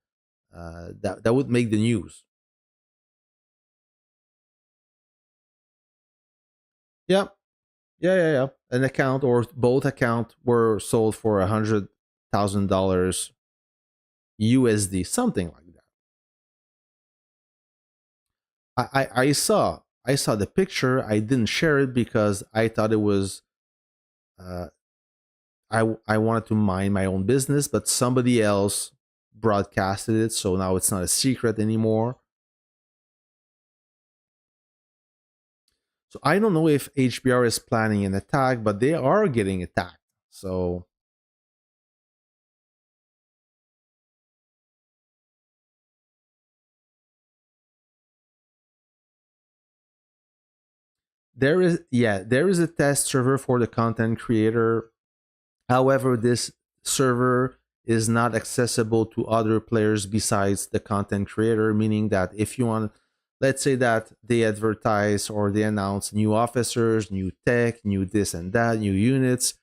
that would make the news. Yeah, yeah. An account or both account were sold for $100,000 USD, something like that. I saw the picture. I didn't share it because I thought it was uh, I wanted to mind my own business, but somebody else broadcasted it, so now it's not a secret anymore. So I don't know if HBR is planning an attack, but they are getting attacked. So there is a test server for the content creator. However, this server is not accessible to other players besides the content creator, meaning that if you want, let's say that they advertise or they announce new officers, new tech, new this and that, new units,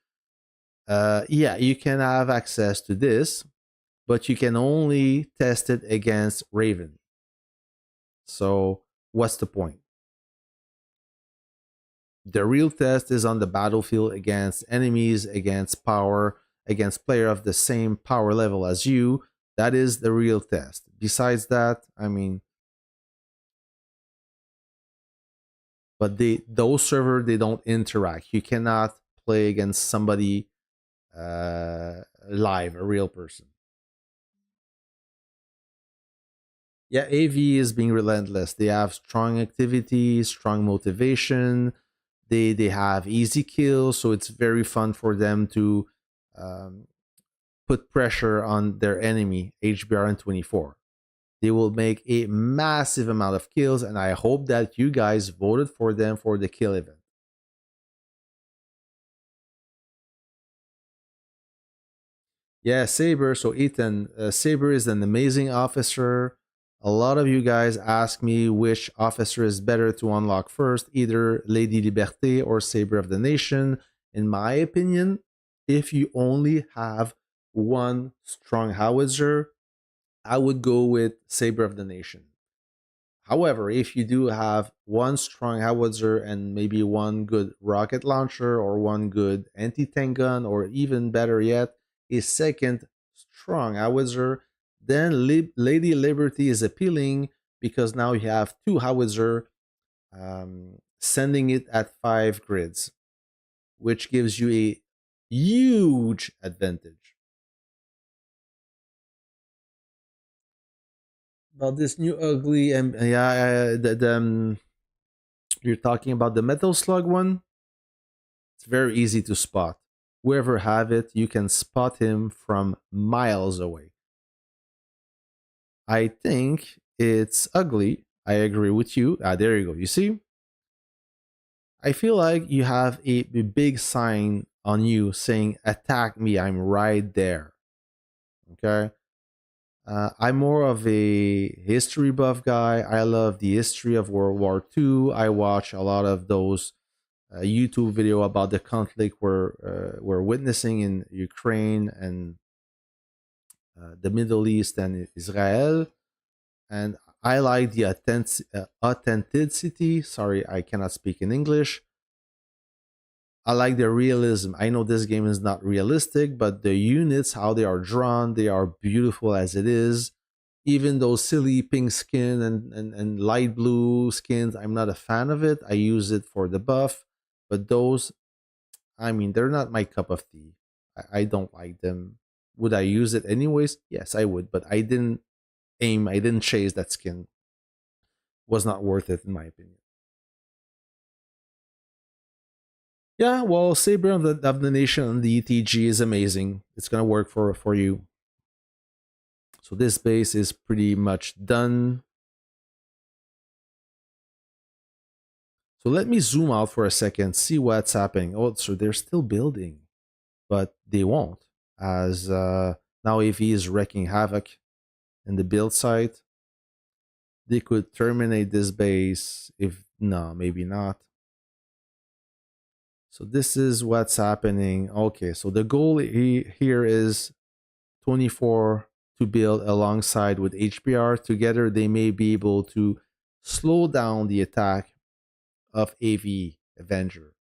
yeah, you can have access to this, but you can only test it against Raven. So what's the point? The real test is on the battlefield against enemies, against power, against player of the same power level as you. That is the real test. Besides that, I mean, but those server they don't interact. You cannot play against somebody live, a real person. Yeah, AV is being relentless. They have strong activity, strong motivation. They have easy kills, so it's very fun for them to um, put pressure on their enemy, HBR and 24. They will make a massive amount of kills, and I hope that you guys voted for them for the kill event. Yeah, Saber. So Ethan, Saber is an amazing officer. A lot of you guys ask me which officer is better to unlock first, either Lady Liberté or Saber of the Nation. In my opinion, if you only have one strong howitzer, I would go with Saber of the Nation. However, if you do have one strong howitzer and maybe one good rocket launcher or one good anti-tank gun, or even better yet, a second strong howitzer, then Lady Liberty is appealing because now you have two howitzer, sending it at 5 grids, which gives you a huge advantage. About this new ugly, and yeah, you're talking about the metal slug one. It's very easy to spot. Whoever have it, you can spot him from miles away. I think it's ugly. I agree with you. There you go. You see, I feel like you have a big sign on you saying "Attack me." I'm right there. Okay. I'm more of a history buff guy. I love the history of World War II. I watch a lot of those YouTube video about the conflict we're witnessing in Ukraine and the Middle East and Israel. And I like the authenticity. Sorry, I cannot speak in English. I like the realism. I know this game is not realistic, but the units, how they are drawn, they are beautiful as it is. Even those silly pink skin and light blue skins, I'm not a fan of it. I use it for the buff. But those, I mean, they're not my cup of tea. I don't like them. Would I use it anyways? Yes, I would. But I didn't chase that skin. Was not worth it, in my opinion. Yeah, well, Saber of the Nation on the ETG is amazing. It's gonna work for you. So this base is pretty much done. So let me zoom out for a second, see what's happening. Oh, so they're still building, but they won't, as now AV is wreaking havoc in the build site. They could terminate this base if no, maybe not. So this is what's happening. Okay, so the goal here is 24 to build alongside with HBR. Together, they may be able to slow down the attack of AV Avenger.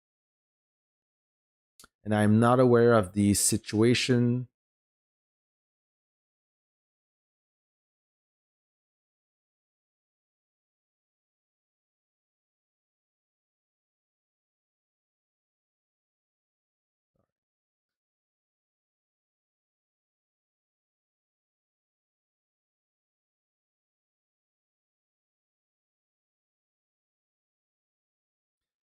And I'm not aware of the situation.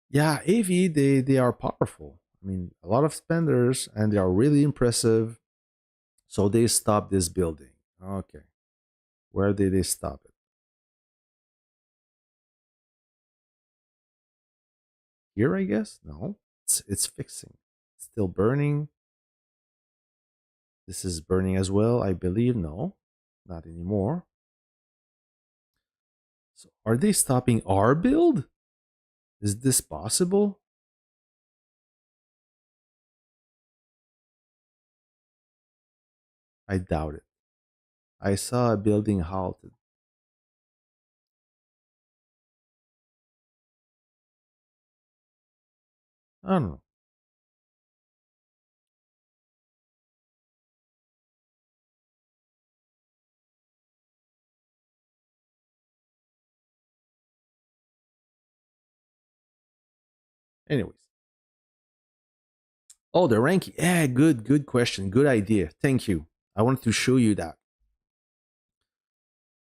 Yeah, AV, they are powerful. I mean, a lot of spenders, and they are really impressive. So they stopped this building. Okay. Where did they stop it? Here, I guess? No. It's fixing. It's still burning. This is burning as well, I believe. No, not anymore. So are they stopping our build? Is this possible? I doubt it. I saw a building halted. I don't know. Anyways. Oh, the ranking. Yeah, good question. Good idea. Thank you. I wanted to show you that.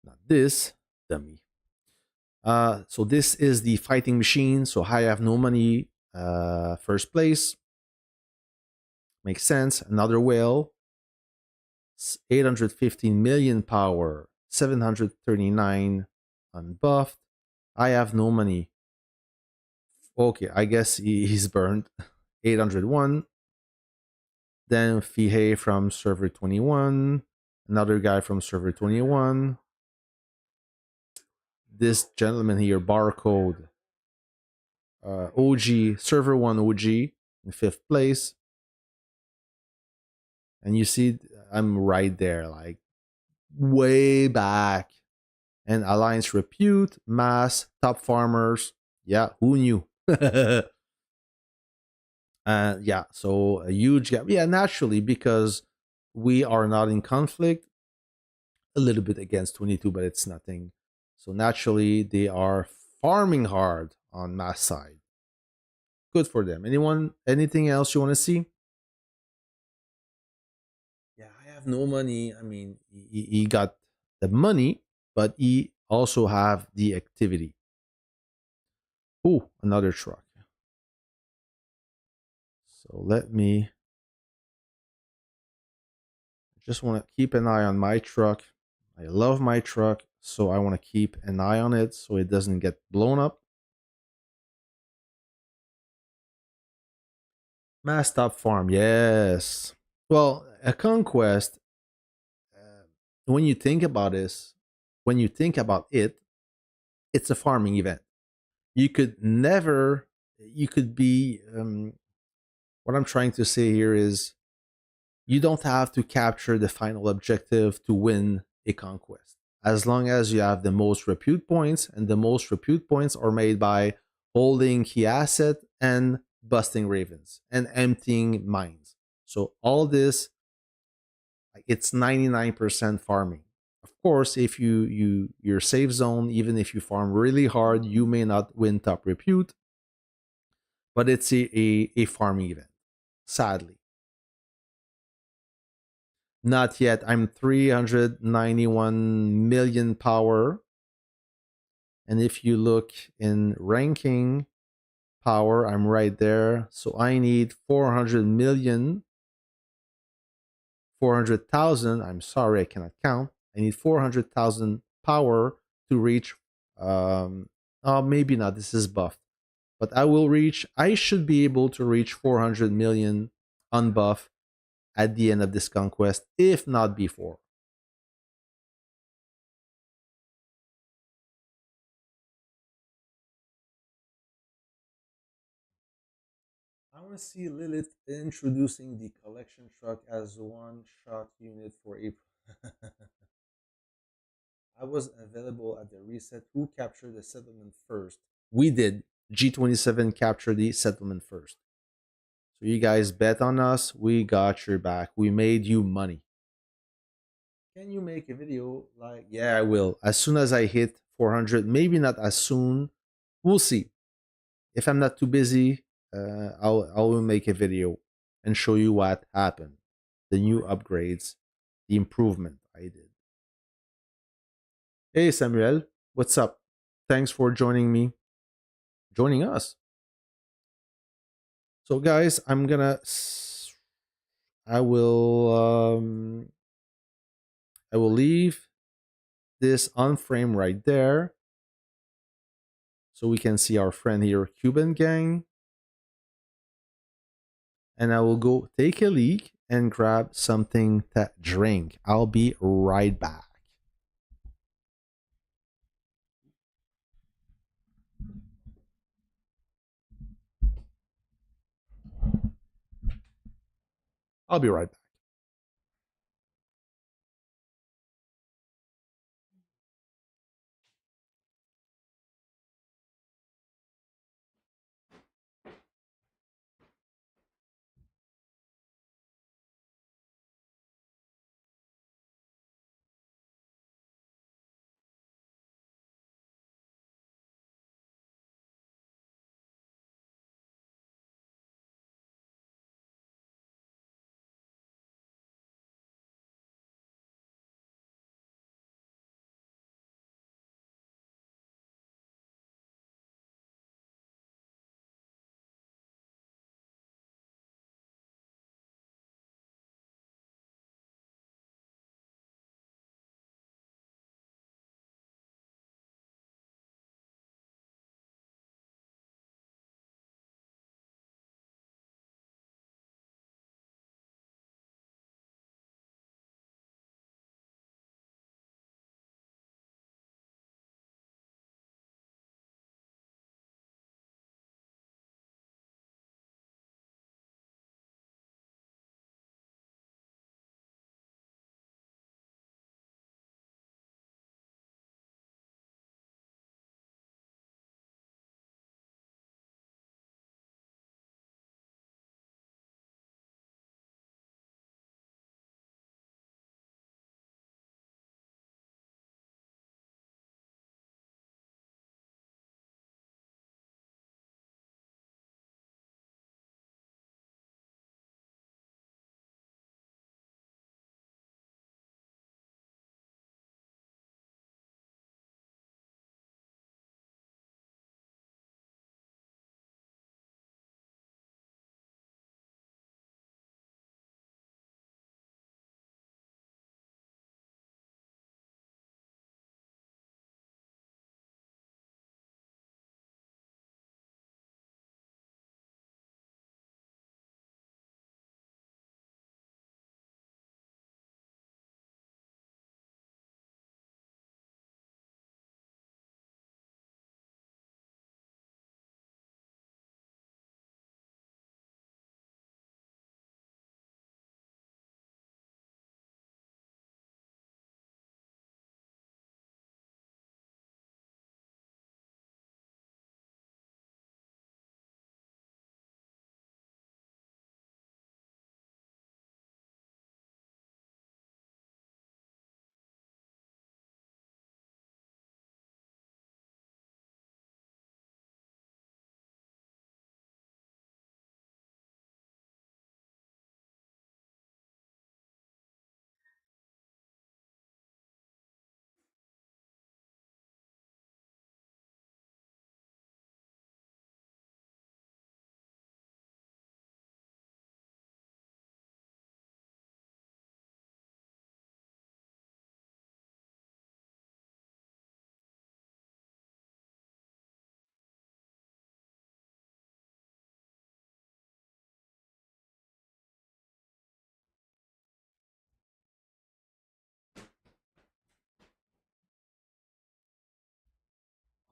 Not this, dummy. So this is the fighting machine. So I have no money. First place. Makes sense. Another whale. 815 million power. 739 unbuffed. I have no money. Okay, I guess he's burned. 801. Then Fihei from server 21. Another guy from server 21. This gentleman here, barcode. OG, server 1 OG in 5th place. And you see, I'm right there, like way back. And Alliance Repute, Mass, Top Farmers. Yeah, who knew? Yeah, so a huge gap. Yeah, naturally, because we are not in conflict. A little bit against 22, but it's nothing. So naturally, they are farming hard on Mass side. Good for them. Anyone, anything else you want to see? Yeah, I have no money. I mean, he got the money, but he also have the activity. Oh, another truck. So let me just want to keep an eye on my truck. I love my truck, so I want to keep an eye on it so it doesn't get blown up. Mass Top Farm, yes. Well, a conquest. When you think about this, when you think about it, it's a farming event. You could never. You could be. What I'm trying to say here is you don't have to capture the final objective to win a conquest. As long as you have the most repute points, and the most repute points are made by holding key asset and busting ravens and emptying mines. So all this, it's 99% farming. Of course, if your safe zone, even if you farm really hard, you may not win top repute, but it's a farming event. Sadly. Not yet. I'm 391 million power. And if you look in ranking power, I'm right there. So I need 400 million, 400,000. I'm sorry, I cannot count. I need 400,000 power to reach. Oh, maybe not. This is buffed. But I should be able to reach 400 million unbuff at the end of this conquest, if not before. I want to see Lilith introducing the collection truck as a one-shot unit for April. I was available at the reset. Who captured the settlement first? We did. G27 captured the settlement first. So you guys bet on us. We got your back. We made you money. Can you make a video like, yeah, I will. As soon as I hit 400, maybe not as soon. We'll see. If I'm not too busy, I will make a video and show you what happened, the new upgrades, the improvement I did. Hey Samuel, what's up? Thanks for joining us. So guys, I will I will leave this on frame right there so we can see our friend here, Cuban gang. and I will go take a leak and grab something to drink. I'll be right back. I'll be right back.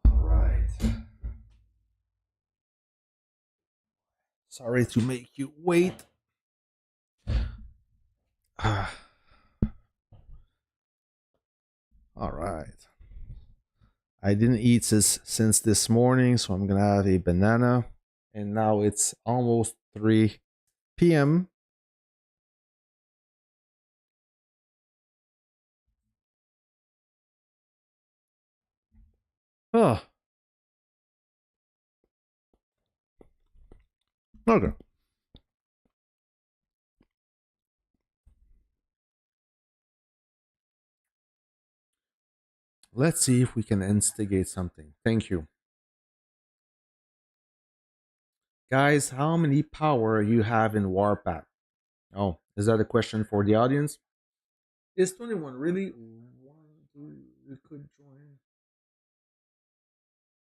All right. Sorry to make you wait. All right. I didn't eat since this morning, so I'm gonna have a banana. And now it's almost 3 p.m. Oh, okay. Let's see if we can instigate something. Thank you. Guys, how many power you have in Warpath? Oh, is that a question for the audience? Is 21 really one we could join?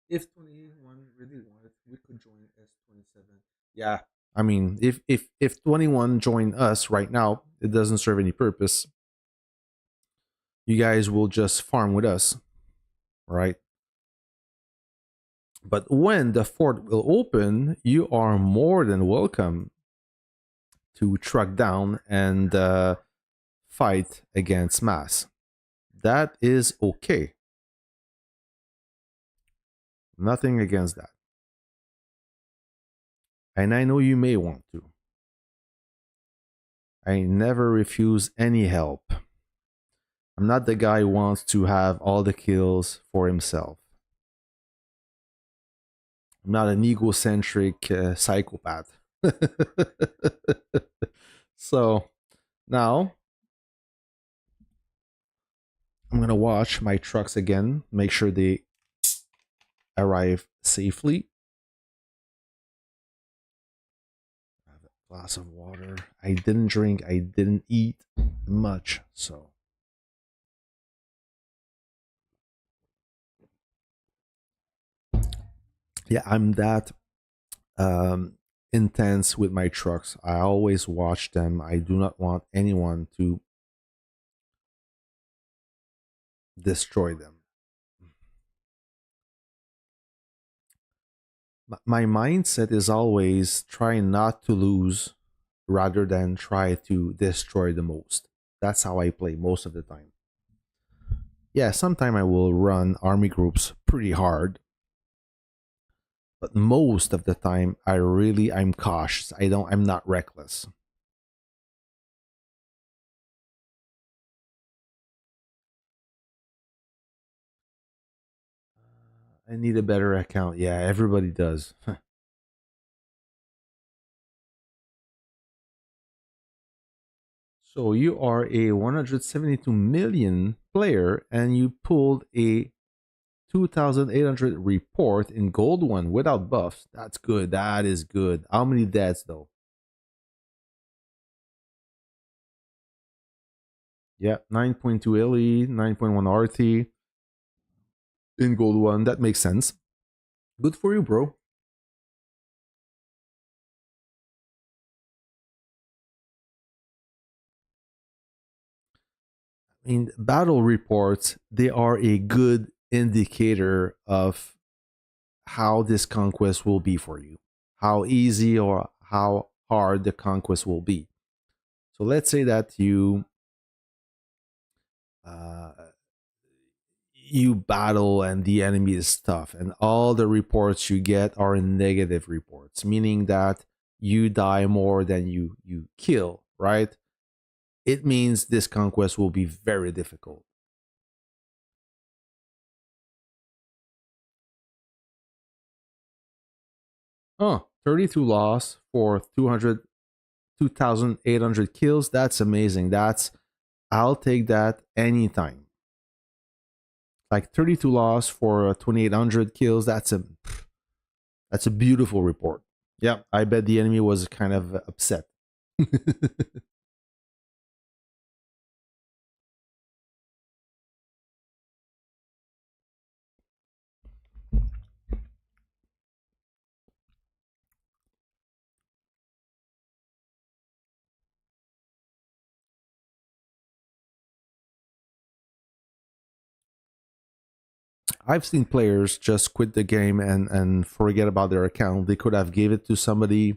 If 21 really wanted, we could join S 27. Yeah, I mean, if 21 join us right now, it doesn't serve any purpose. You guys will just farm with us, right? But when the fort will open, you are more than welcome to truck down and fight against mass. That is okay. Nothing against that. And I know you may want to. I never refuse any help. I'm not the guy who wants to have all the kills for himself. I'm not an egocentric psychopath. So now I'm gonna watch my trucks again, make sure they arrive safely. Have a glass of water. I didn't drink, I didn't eat much, so yeah, I'm that intense with my trucks. I always watch them. I do not want anyone to destroy them. My mindset is always try not to lose rather than try to destroy the most. That's how I play most of the time. Yeah, sometime I will run army groups pretty hard, but most of the time I'm cautious. I'm not reckless. I need a better account. Yeah, everybody does. So you are a 172 million player and you pulled a 2,800 report in gold one without buffs. That's good. That is good. How many deaths though? Yeah, 9.2 LE, 9.1 RT in gold one. That makes sense. Good for you, bro. I mean, battle reports, they are a good indicator of how this conquest will be for you, how easy or how hard the conquest will be. So let's say that uh, you battle and the enemy is tough, and all the reports you get are negative reports, meaning that you die more than you kill, right? It means this conquest will be very difficult. Oh, 32 loss for 2,800 kills. That's amazing. I'll take that anytime. Like 32 loss for 2,800 kills. That's a beautiful report. Yeah, I bet the enemy was kind of upset. I've seen players just quit the game and forget about their account. They could have gave it to somebody.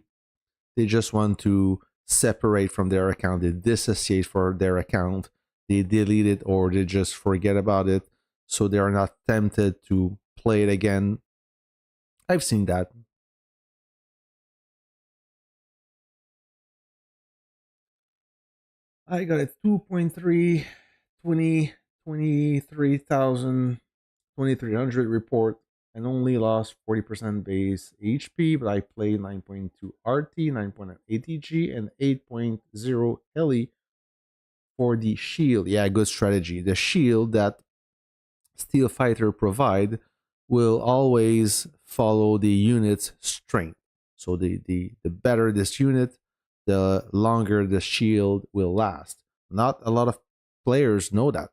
They just want to separate from their account. They dissociate for their account. They delete it or they just forget about it, so they are not tempted to play it again. I've seen that. I got a 2.3, 20, 23,000, 2,300 report and only lost 40% base HP, but I played 9.2 RT, 9.0 ATG, and 8.0 Heli for the shield. Yeah, good strategy. The shield that Steel Fighter provide will always follow the unit's strength. So the better this unit, the longer the shield will last. Not a lot of players know that.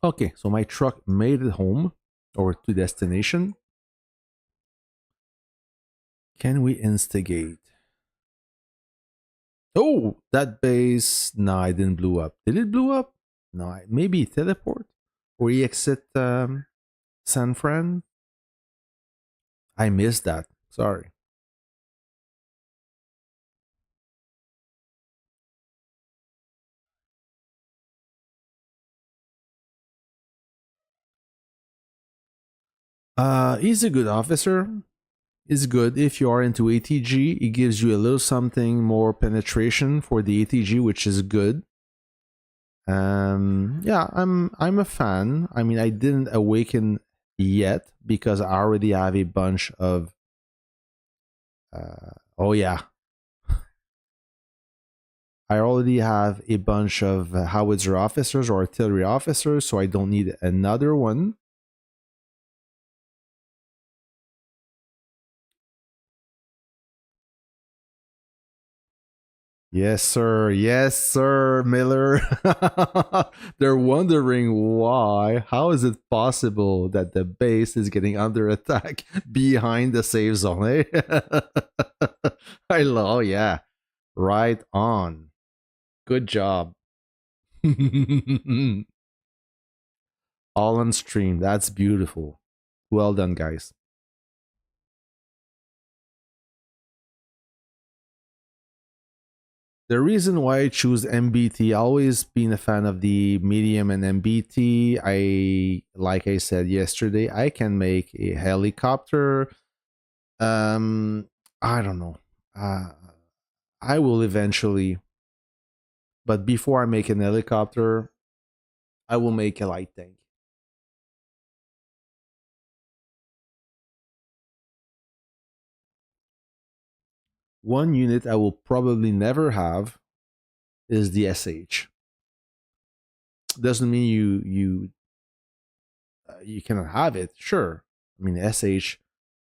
Okay, so my truck made it home or to destination. Can we instigate? Oh, that base. No, I didn't blew up. Did it blew up? No, maybe teleport or exit San Fran. I missed that. Sorry. He's a good officer. Is good if you are into ATG. It gives you a little something more penetration for the ATG, which is good. Yeah, I'm a fan. I mean, I didn't awaken yet because I already have a bunch of. Oh yeah, I already have a bunch of howitzer officers or artillery officers, so I don't need another one. Yes, sir. Yes, sir, Miller. They're wondering why. How is it possible that the base is getting under attack behind the safe zone? Eh? I love, yeah. Right on. Good job. All on stream. That's beautiful. Well done, guys. The reason why I choose MBT, always been a fan of the medium and MBT. Like I said yesterday, I can make a helicopter. Um, I don't know. Uh, I will eventually, but before I make an helicopter, I will make a light tank. One unit I will probably never have is the SH. Doesn't mean you cannot have it. Sure, I mean SH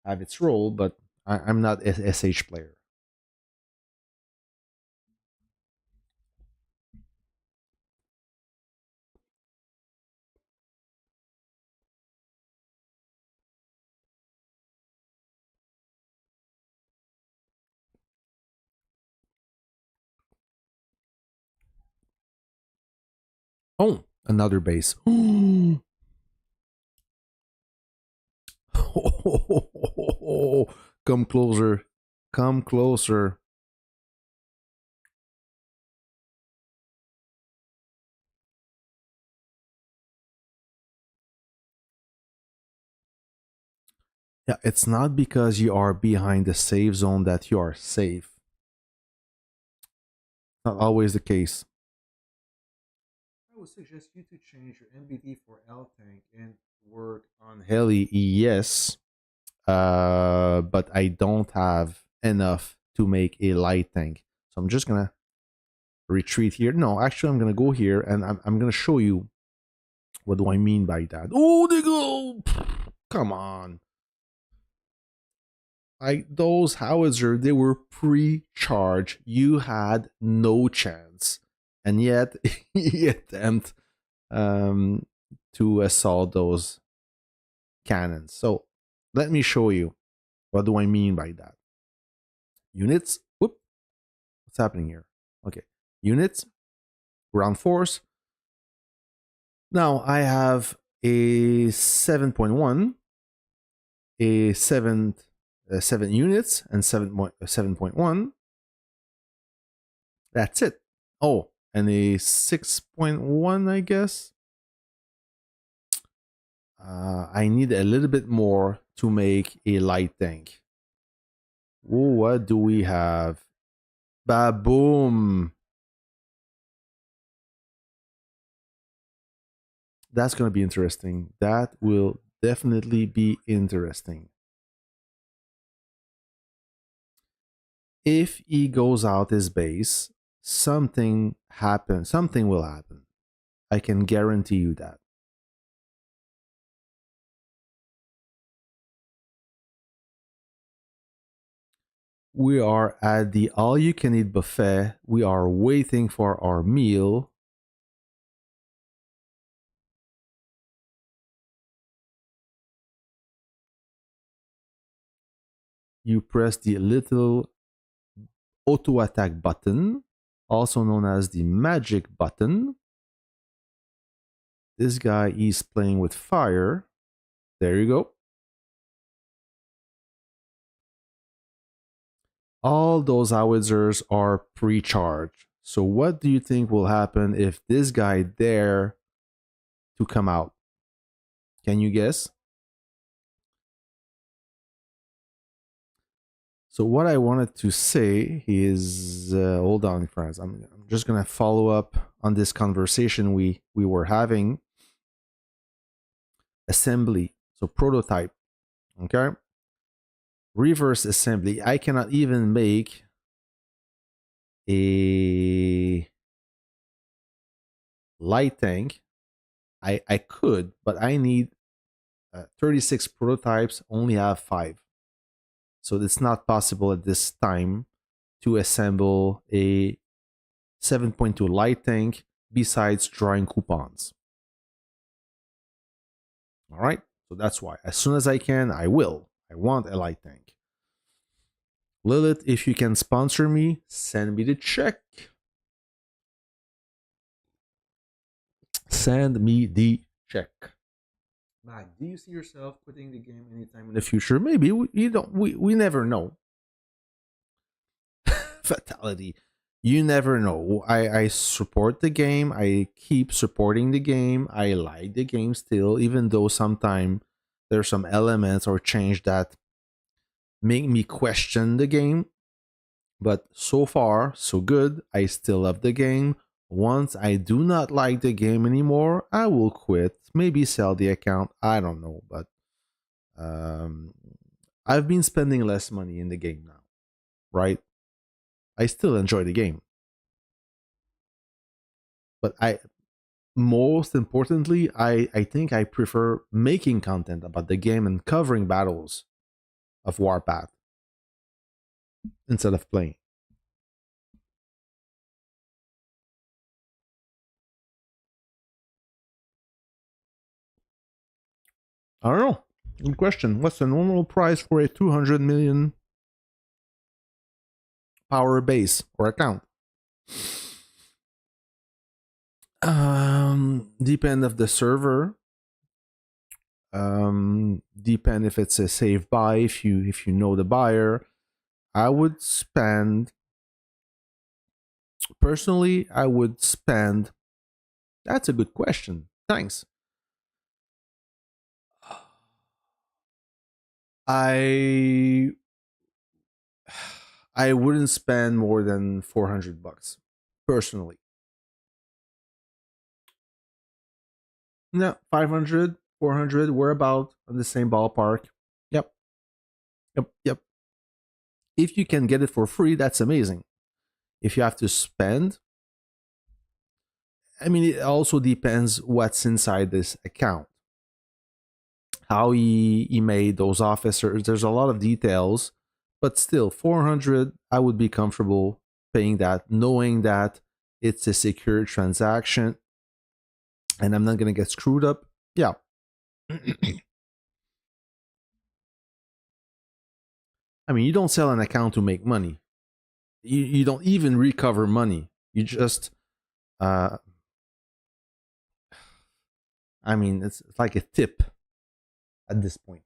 have its role, but I'm not a SH player. Oh, another base. Come closer. Come closer. Yeah, it's not because you are behind the safe zone that you are safe. Not always the case. I would suggest you to change your MBD for L tank and work on heli. Yes, but I don't have enough to make a light tank, so I'm just gonna retreat here. No, actually, I'm gonna go here and I'm gonna show you what do I mean by that. Oh, they go! Come on. Those howitzer, they were pre-charged. You had no chance, and yet he attempt um, to assault those cannons. So let me show you what do I mean by that. Units. Whoop. What's happening here? Okay. Units. Ground force. Now I have a 7.1, a 7 units, and 7.1. That's it. Oh, and a 6.1, I guess. I need a little bit more to make a light tank. Ooh, what do we have? Baboom. That's going to be interesting. That will definitely be interesting. If he goes out his base, something happens. Something will happen. I can guarantee you that. We are at the all you can eat buffet. We are waiting for our meal. you press the little auto attack button, also known as the magic button. This guy is playing with fire. There you go. All those howitzers are pre-charged. So what do you think will happen if this guy dare to come out? Can you guess? So what I wanted to say is, hold on, friends. I'm just gonna follow up on this conversation we were having. Assembly, so prototype, okay. Reverse assembly. I cannot even make a light tank. I could, but I need 36 prototypes. Only have 5. So it's not possible at this time to assemble a 7.2 light tank besides drawing coupons. All right, so that's why as soon as I can, I will. I want a light tank. Lilith, if you can sponsor me, send me the check. Send me the check. Mac, do you see yourself quitting the game anytime in the future? Maybe. We never know. Fatality. You never know. I support the game. I keep supporting the game. I like the game still, even though sometimes there's some elements or change that make me question the game. But so far, so good. I still love the game. Once I do not like the game anymore, I will quit. Maybe sell the account. I don't know. But I've been spending less money in the game now. Right? I still enjoy the game. But most importantly, I think I prefer making content about the game and covering battles of Warpath instead of playing. I don't know. Good question. What's the normal price for a 200 million power base or account? Depend of the server. Depend if it's a safe buy. If you know the buyer, I would spend. Personally, I would spend. That's a good question. Thanks. I wouldn't spend more than $400 personally. No, 500, 400, we're about in the same ballpark. Yep. If you can get it for free, that's amazing. If you have to spend, I mean, it also depends what's inside this account. How he made those officers. There's a lot of details, but still, 400, I would be comfortable paying that, knowing that it's a secure transaction and I'm not going to get screwed up. Yeah. I mean, you don't sell an account to make money. You don't even recover money. You just, I mean, it's like a tip at this point.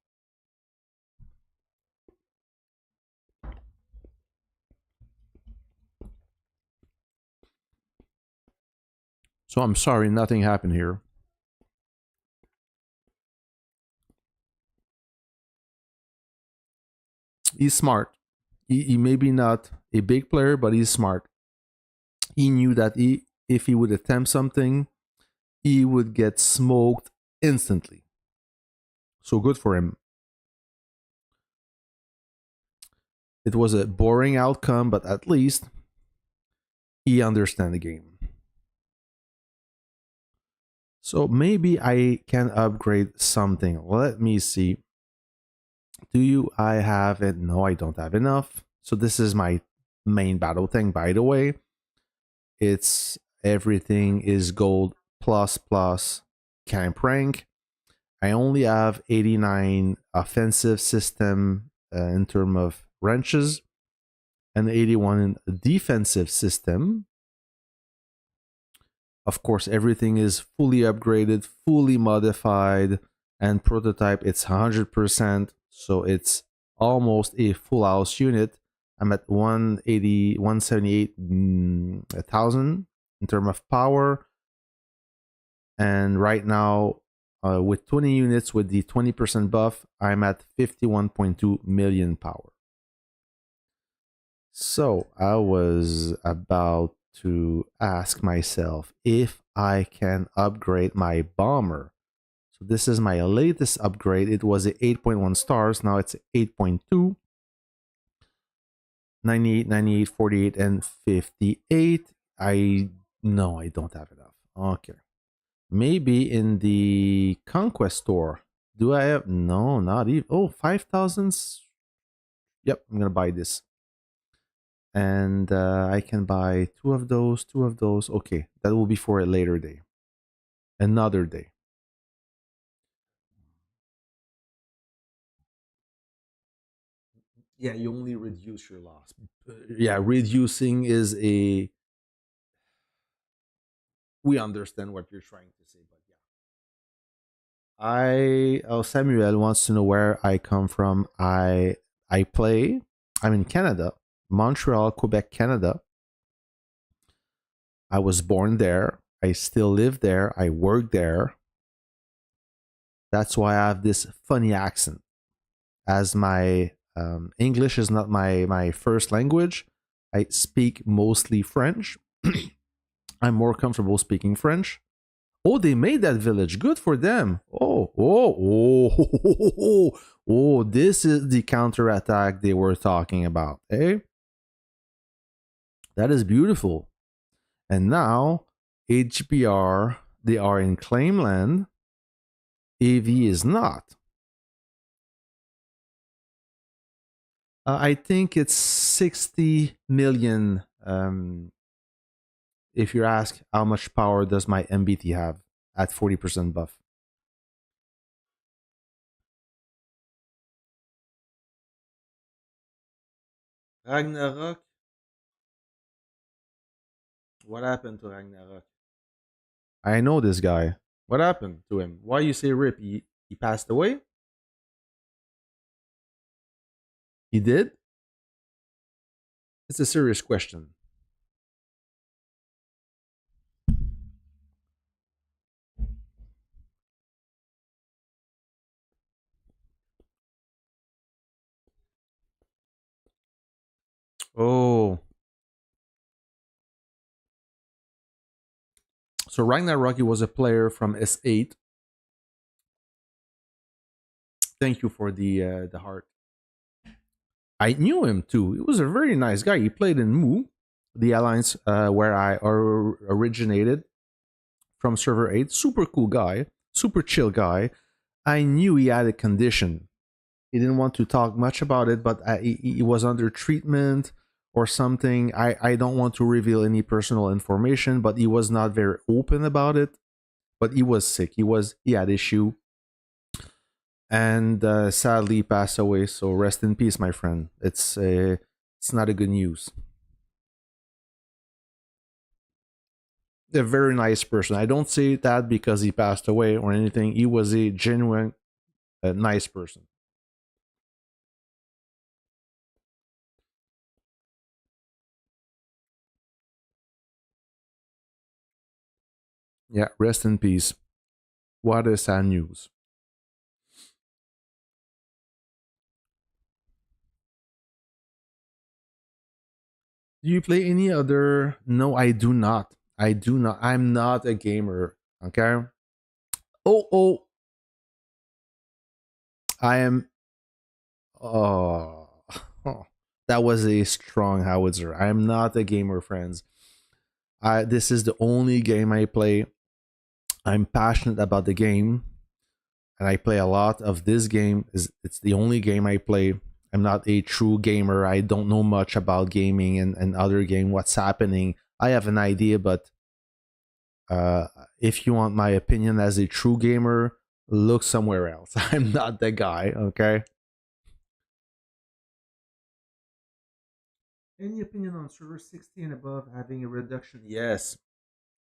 So I'm sorry, nothing happened here. He's smart. He may be not a big player, but he's smart. He knew that if he would attempt something, he would get smoked instantly. So good for him. It was a boring outcome, but at least he understands the game. So maybe I can upgrade something. Let me see. I have it? No, I don't have enough. So this is my main battle thing, by the way. It's everything is gold plus camp rank. I only have 89 offensive system in terms of wrenches, and 81 in defensive system. Of course, everything is fully upgraded, fully modified, and prototype. It's 100%, so it's almost a full house unit. I'm at 178,000 in terms of power. And right now, with 20 units with the 20% buff, I'm at 51.2 million power. So I was about to ask myself if I can upgrade my bomber. So this is my latest upgrade. It was a 8.1 stars. Now it's 8.2. 98, 98, 48, and 58. No, I don't have enough. Okay. Maybe in the Conquest store. Do I have? No, not even. Oh, 5,000. Yep, I'm going to buy this. And I can buy two of those. Okay, that will be for a later day. Another day. Yeah, you only reduce your loss. Yeah, reducing is a. We understand what you're trying to say, but yeah. Samuel wants to know where I come from. I'm in Canada, Montreal, Quebec, Canada. I was born there. I still live there. I work there. That's why I have this funny accent. As my English is not my first language, I speak mostly French. I'm more comfortable speaking French. Oh, they made that village. Good for them. Oh, this is the counterattack they were talking about. Eh? That is beautiful. And now, HBR, they are in Claimland. AV is not. I think it's 60 million. If you ask how much power does my MBT have at 40% buff. Ragnarok? What happened to Ragnarok? I know this guy. What happened to him? Why you say rip? He passed away? He did? It's a serious question. Oh. So Ragnarok was a player from S8. Thank you for the heart. I knew him too. He was a very nice guy. He played in Mu, the alliance where I originated from server 8. Super cool guy, super chill guy. I knew he had a condition. He didn't want to talk much about it, but he was under treatment or something. I don't want to reveal any personal information, but he was not very open about it. But he was sick. He had issue, and sadly passed away. So rest in peace, my friend. It's not a good news. A very nice person. I don't say that because he passed away or anything. He was a genuine, nice person. Yeah, rest in peace. What a sad news. Do you play any other? No, I do not. I do not. I'm not a gamer. Okay. Oh, I am. Oh, that was a strong howitzer. I am not a gamer, friends. This is the only game I play. I'm passionate about the game, and I play a lot of this game. It's the only game I play. I'm not a true gamer. I don't know much about gaming and other game. What's happening? I have an idea, but if you want my opinion as a true gamer, look somewhere else. I'm not that guy. Okay. Any opinion on server 60 and above having a reduction? Yes.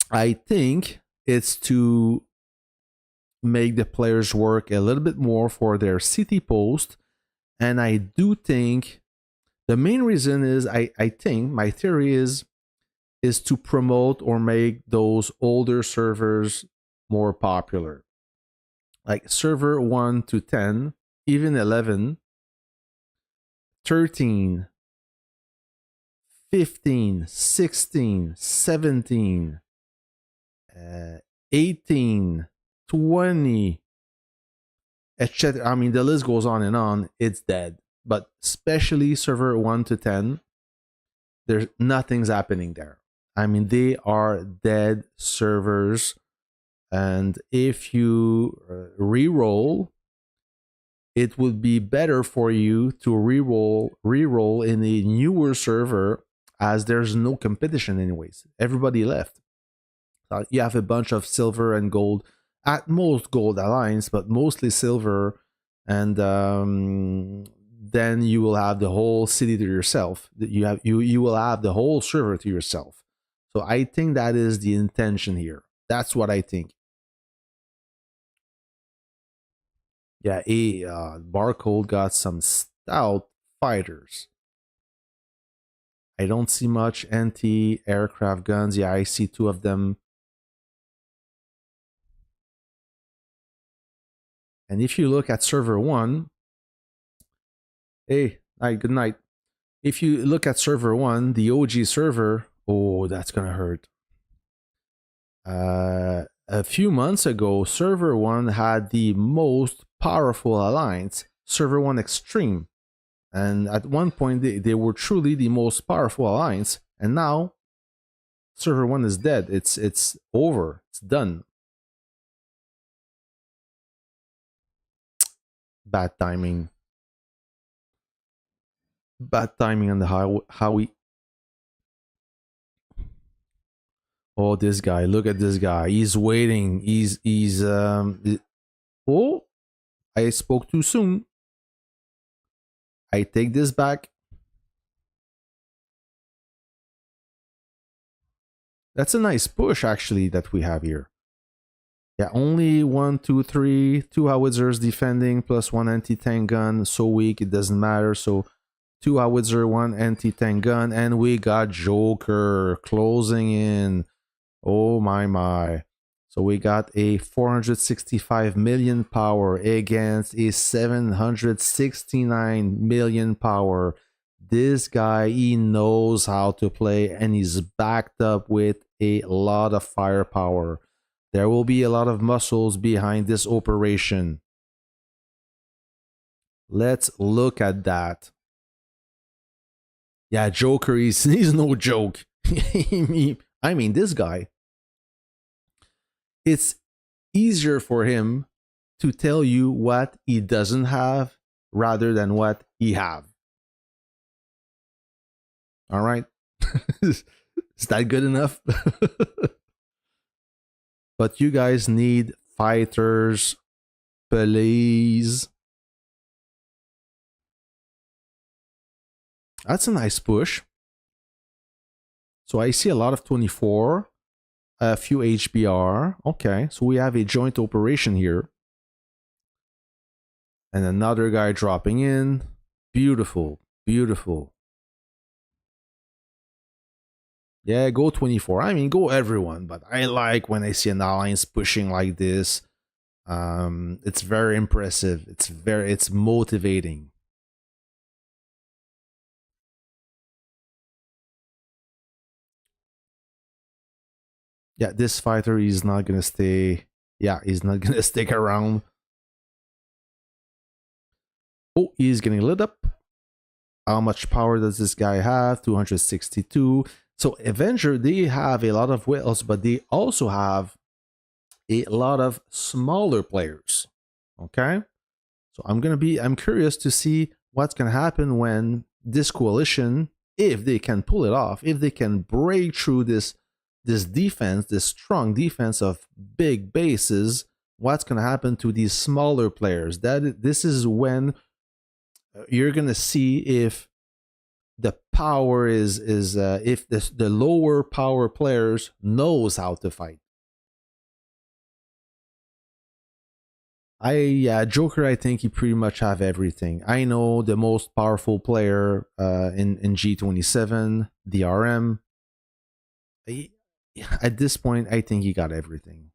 I think it's to make the players work a little bit more for their city post. And I do think the main reason is I think my theory is to promote or make those older servers more popular. Like server 1 to 10, even 11, 13, 15, 16, 17, 18, 20, etc. I mean, the list goes on and on. It's dead. But especially server 1 to 10, there's nothing's happening there. I mean, they are dead servers. And if you re-roll, it would be better for you to re-roll in a newer server, as there's no competition anyways. Everybody left. You have a bunch of silver and gold, at most gold alliance, but mostly silver, and then you will have the whole city to yourself. You will have the whole server to yourself. So I think that is the intention here. That's what I think. Yeah, Barcode got some stout fighters. I don't see much anti-aircraft guns. Yeah, I see 2 of them. And if you look at server 1, hey, good night. If you look at server 1, the OG server, oh, that's gonna hurt. A few months ago, server 1 had the most powerful alliance, server 1 Extreme. And at one point, they were truly the most powerful alliance. And now, server 1 is dead. It's over. It's done. Bad timing. Bad timing on the Howie. Oh, this guy! Look at this guy. He's waiting. He's Oh, I spoke too soon. I take this back. That's a nice push, actually, that we have here. Yeah, only 1, 2, 3, 2 howitzers defending plus 1 anti-tank gun. So weak, it doesn't matter. So 2 howitzer, 1 anti-tank gun, and we got Joker closing in. Oh my. So we got a 465 million power against a 769 million power. This guy, he knows how to play, and he's backed up with a lot of firepower. There will be a lot of muscles behind this operation. Let's look at that. Yeah, Joker, he's no joke. I mean, this guy, it's easier for him to tell you what he doesn't have rather than what he have. All right. Is that good enough? But you guys need fighters, please. That's a nice push. So I see a lot of 24, a few HBR. Okay, so we have a joint operation here. And another guy dropping in. Beautiful, beautiful. Yeah, go 24. I mean, go everyone, but I like when I see an alliance pushing like this. It's very impressive. It's motivating. Yeah, this fighter is not gonna stay. Yeah, he's not gonna stick around. Oh, he's getting lit up. How much power does this guy have? 262. So Avenger, they have a lot of whales, but they also have a lot of smaller players. Okay, so I'm curious to see what's gonna happen when this coalition, if they can pull it off, if they can break through this defense, this strong defense of big bases. What's gonna happen to these smaller players? This is when you're gonna see if the power is if the lower power players knows how to fight. Joker, I think he pretty much have everything. I know the most powerful player in G27, DRM. At this point, I think he got everything.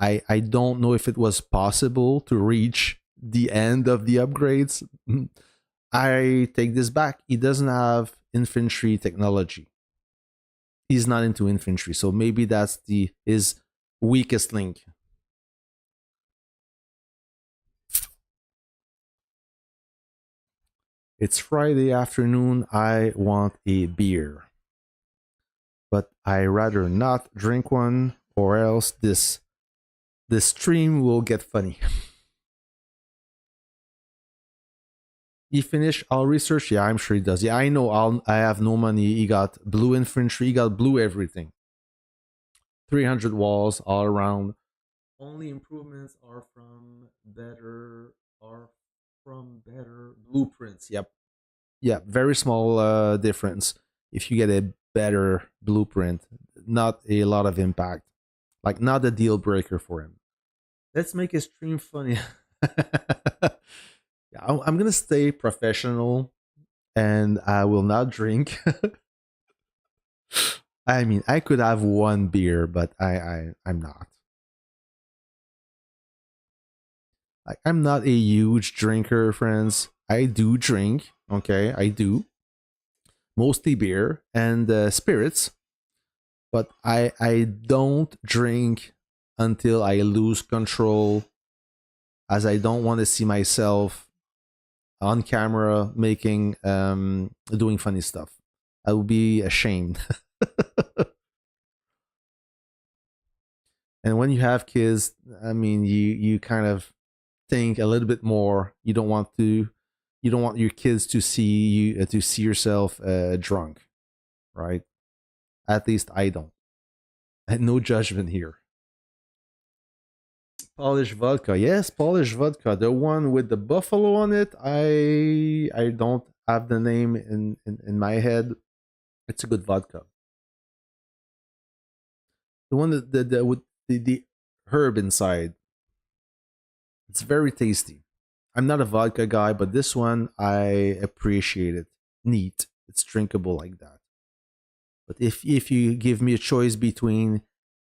I don't know if it was possible to reach the end of the upgrades. I take this back. He doesn't have infantry technology. He's not into infantry, so maybe that's his weakest link. It's Friday afternoon. I want a beer, but I rather not drink one, or else this stream will get funny. He finished all research? Yeah, I'm sure he does. Yeah, I know. I have no money. He got blue infantry. He got blue everything. 300 walls all around. Only improvements are from better blueprints. Yep. Yeah, very small difference. If you get a better blueprint, not a lot of impact. Like not a deal breaker for him. Let's make a stream funny. Yeah, I'm gonna stay professional, and I will not drink. I mean, I could have one beer, but I'm not. I'm not a huge drinker, friends. I do drink, okay, I do. Mostly beer and spirits, but I don't drink until I lose control, as I don't want to see myself on camera making doing funny stuff. I would be ashamed. And when you have kids, I mean, you kind of think a little bit more. You don't want your kids to see you to see yourself drunk, right? At least I don't. And no judgment here. Polish vodka, yes, Polish vodka, the one with the buffalo on it. I don't have the name in my head. It's a good vodka. The one that with the herb inside. It's very tasty. I'm not a vodka guy, but this one I appreciate it. Neat. It's drinkable like that. But if you give me a choice between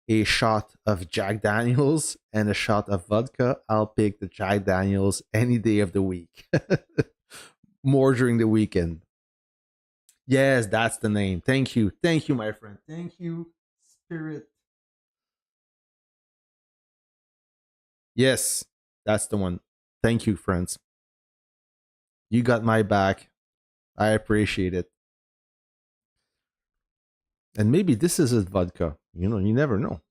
a shot of Jack Daniels and a shot of vodka, I'll pick the Jack Daniels any day of the week. More during the weekend. Yes, that's the name. Thank you. Thank you, my friend. Thank you, Spirit. Yes, that's the one. Thank you, friends. You got my back. I appreciate it. And maybe this is a vodka. You never know.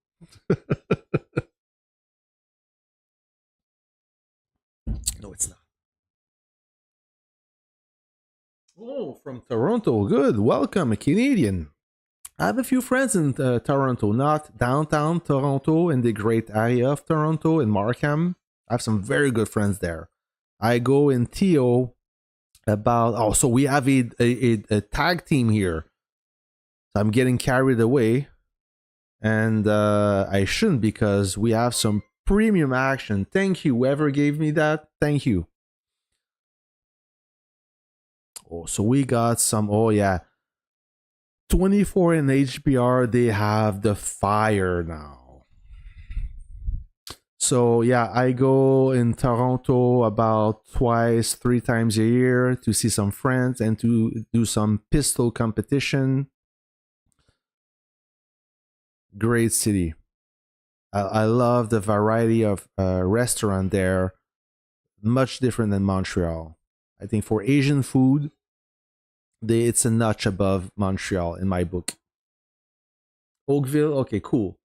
No, it's not. Oh, from Toronto. Good. Welcome, a Canadian. I have a few friends in Toronto, not downtown Toronto, in the great area of Toronto, in Markham. I have some very good friends there. I go in TO about. Oh, so we have a tag team here. So I'm getting carried away. And I shouldn't, because we have some premium action. Thank you, whoever gave me that. Thank you. Oh, so we got some. Oh, yeah. 24 in HBR, they have the fire now. So yeah, I go in Toronto about twice, 3 times a year to see some friends and to do some pistol competition. Great city. I love the variety of restaurant there. Much different than Montreal. I think for Asian food, it's a notch above Montreal in my book. Oakville, okay, cool.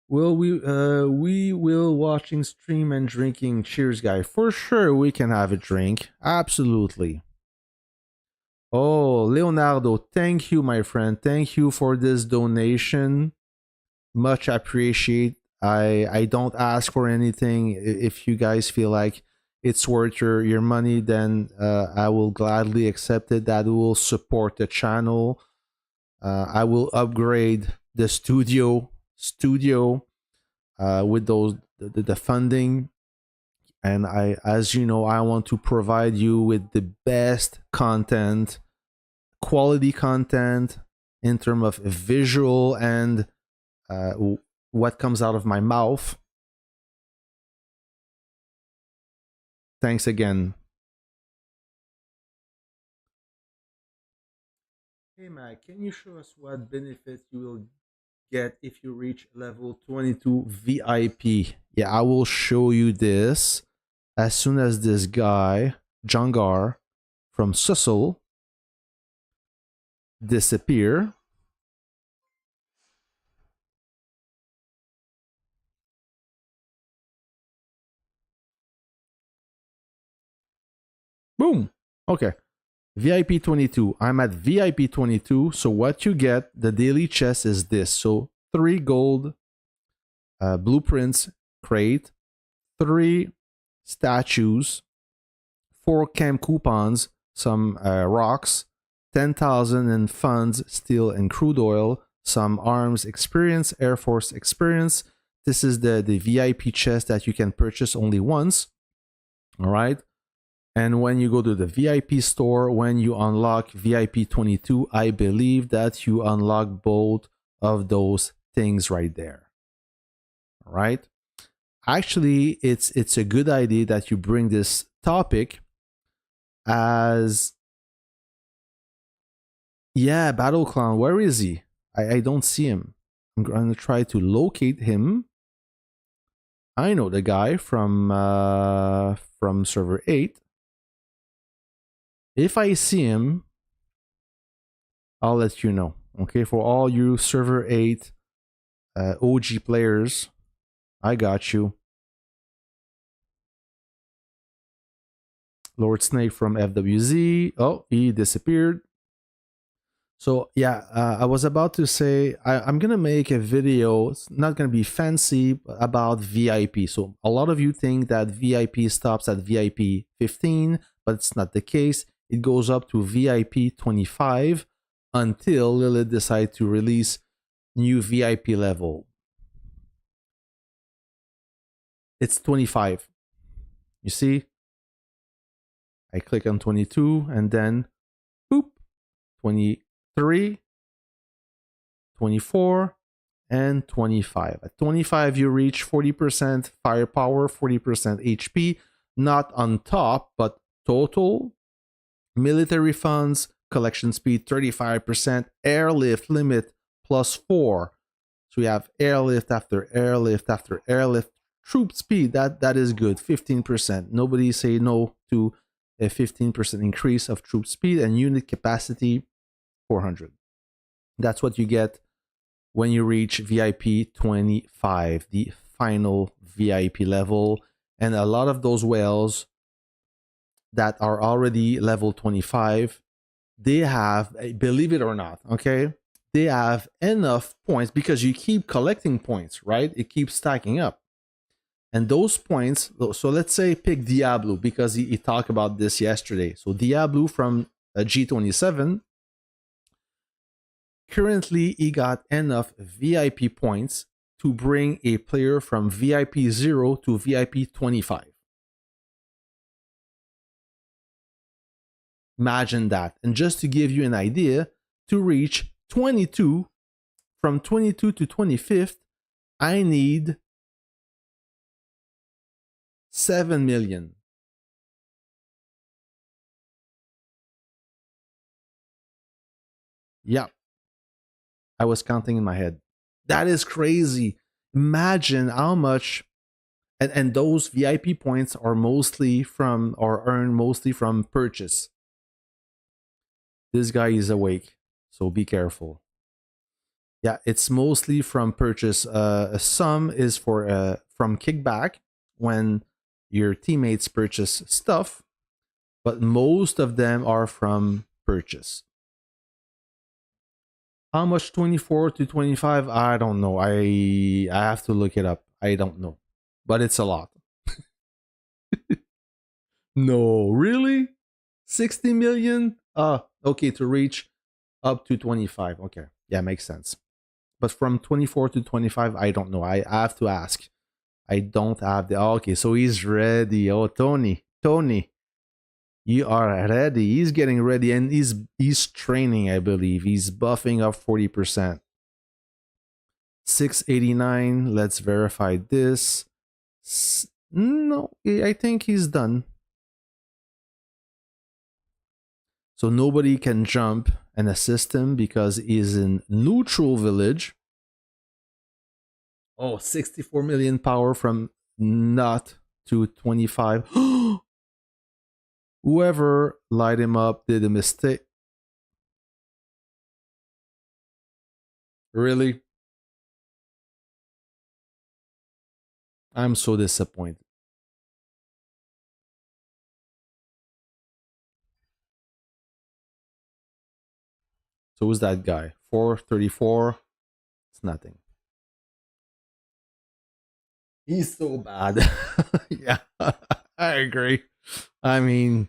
Well, we will watching stream and drinking. Cheers, guy. For sure, we can have a drink. Absolutely. Oh, Leonardo, thank you, my friend. Thank you for this donation. Much appreciate. I don't ask for anything. If you guys feel like it's worth your money, then I will gladly accept it. That will support the channel. I will upgrade the studio with the funding. And as you know, I want to provide you with the best content, quality content in terms of visual and what comes out of my mouth. Thanks again. Hey Mac, can you show us what benefits you will get if you reach level 22 VIP? Yeah, I will show you this as soon as this guy, Jangar from Sussel, disappear. Boom. Okay. VIP 22. I'm at VIP 22. So what you get, the daily chest is this. So 3 gold blueprints crate, 3 statues, 4 camp coupons, some rocks, 10,000 in funds, steel and crude oil, some arms experience, Air Force experience. This is the VIP chest that you can purchase only once. All right. And when you go to the VIP store, when you unlock VIP 22, I believe that you unlock both of those things right there. All right. Actually, it's a good idea that you bring this topic as, yeah, Battle Clown. Where is he? I don't see him. I'm going to try to locate him. I know the guy from server 8. If I see him, I'll let you know. Okay, for all you server 8 OG players, I got you. Lord Snake from FWZ. Oh, he disappeared. So yeah, I was about to say I'm gonna make a video. It's not gonna be fancy about VIP. So a lot of you think that VIP stops at VIP 15, but it's not the case. It goes up to VIP 25 until Lilith decides to release new VIP level. It's 25. You see? I click on 22 and then boop, 23, 24, and 25. At 25, you reach 40% firepower, 40% HP, not on top, but total. Military funds, collection speed 35%, airlift limit +4. So we have airlift after airlift after airlift. Troop speed, that is good, 15%. Nobody say no to a 15% increase of troop speed, and unit capacity 400. That's what you get when you reach VIP 25, the final VIP level. And a lot of those whales that are already level 25, they have, believe it or not, okay, they have enough points because you keep collecting points, right? It keeps stacking up. And those points, so let's say pick Diablo because he talked about this yesterday. So Diablo from G27, currently he got enough VIP points to bring a player from VIP 0 to VIP 25. Imagine that. And just to give you an idea, to reach 22, from 22 to 25th, I need 7 million. Yeah. I was counting in my head. That is crazy. Imagine how much, and those VIP points are mostly from, or earned mostly from purchase. This guy is awake, so be careful. Yeah, it's mostly from purchase. Some is for from kickback when your teammates purchase stuff, but most of them are from purchase. How much 24 to 25? I don't know. I have to look it up. I don't know. But it's a lot. No, really? 60 million? Okay, to reach up to 25. Okay. Yeah, makes sense. But from 24 to 25, I don't know. I have to ask. I don't have the. Okay, so he's ready. Oh, Tony, you are ready. He's getting ready, and he's training. I believe he's buffing up 40%. 689. Let's verify this. No, I think he's done. So nobody can jump and assist him because he's in neutral village. Oh, 64 million power from not to 25. Whoever light him up did a mistake. Really? I'm so disappointed. So who's that guy? 434. It's nothing. He's so bad. Yeah, I agree. I mean,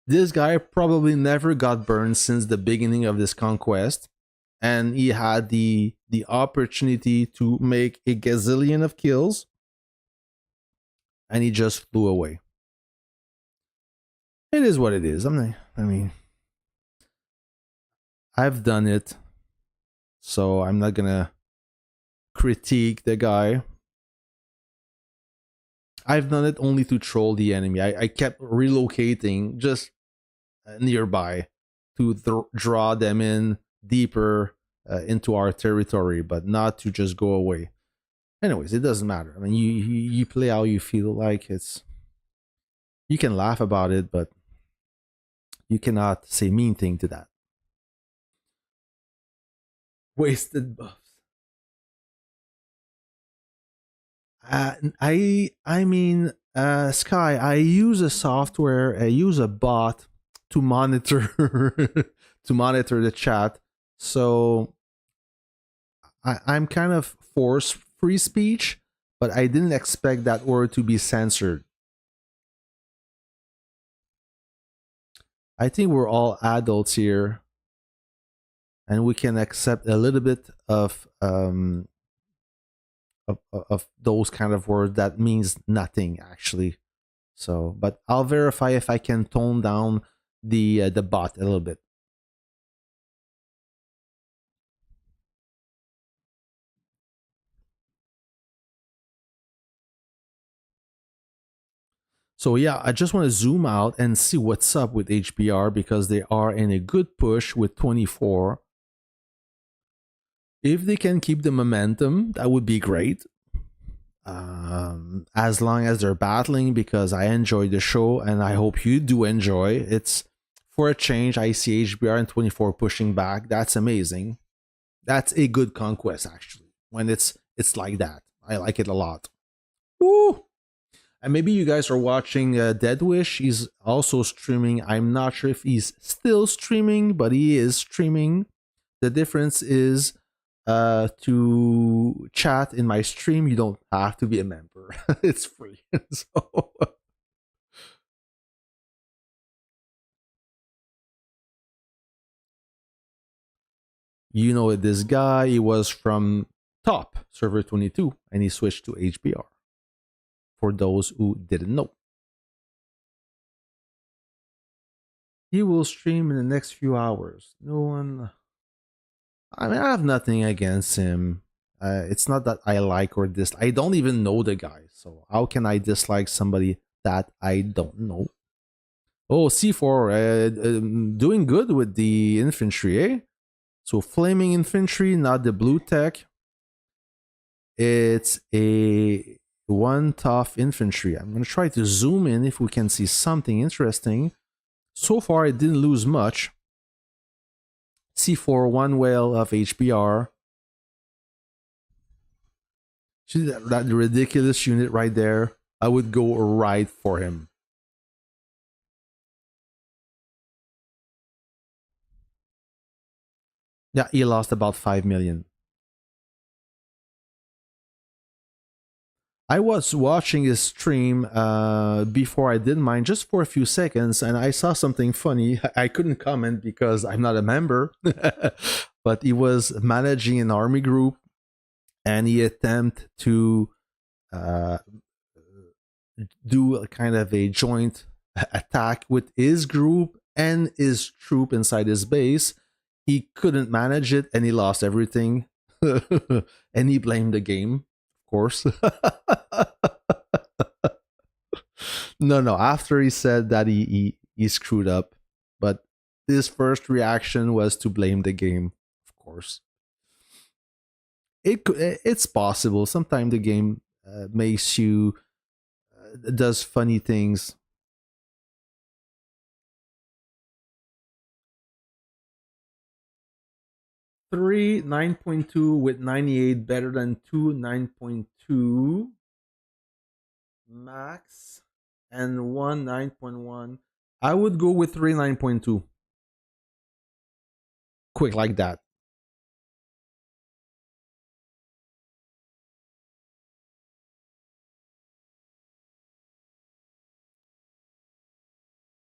this guy probably never got burned since the beginning of this conquest, and he had the opportunity to make a gazillion of kills, and he just flew away. It is what it is. I mean, I've done it, so I'm not gonna critique the guy. I've done it only to troll the enemy. I kept relocating just nearby to draw them in deeper into our territory, but not to just go away. Anyways, it doesn't matter. I mean, you play how you feel like. It's, you can laugh about it, but you cannot say mean thing to that. Wasted buffs. I mean, Sky. I use a software. I use a bot to monitor to monitor the chat. So I'm kind of forced free speech, but I didn't expect that word to be censored. I think we're all adults here, and we can accept a little bit of those kind of words that means nothing actually. So, but I'll verify if I can tone down the bot a little bit. So yeah, I just want to zoom out and see what's up with HBR because they are in a good push with 24. If they can keep the momentum, that would be great. As long as they're battling, because I enjoy the show and I hope you do enjoy. It's, for a change, I see HBR and 24 pushing back. That's amazing. That's a good conquest actually. When it's like that, I like it a lot. Woo! And maybe you guys are watching Dead Wish. He's also streaming. I'm not sure if he's still streaming, but he is streaming. The difference is to chat in my stream, you don't have to be a member. It's free. So you know this guy, he was from top server 22 and he switched to HBR. For those who didn't know. He will stream in the next few hours. No one, I mean, I have nothing against him. It's not that I like or dislike. I don't even know the guy. So how can I dislike somebody that I don't know? Oh, C4 doing good with the infantry, eh? So flaming infantry, not the blue tech. It's a one tough infantry. I'm going to try to zoom in if we can see something interesting. So far, it didn't lose much. C4, one whale of HBR. See that ridiculous unit right there? I would go right for him. Yeah, he lost about 5 million. I was watching his stream before I did mine just for a few seconds, and I saw something funny. I couldn't comment because I'm not a member, but he was managing an army group, and he attempted to uh, do a kind of a joint attack with his group and his troop inside his base. He couldn't manage it, and he lost everything, and he blamed the game, of course. No. After he said that he screwed up, but his first reaction was to blame the game, of course. It's possible. Sometimes the game makes you does funny things. 3 9.2 with 98 better than 2 9.2 max and 1 9.1. I would go with 3 9.2. Quick like that.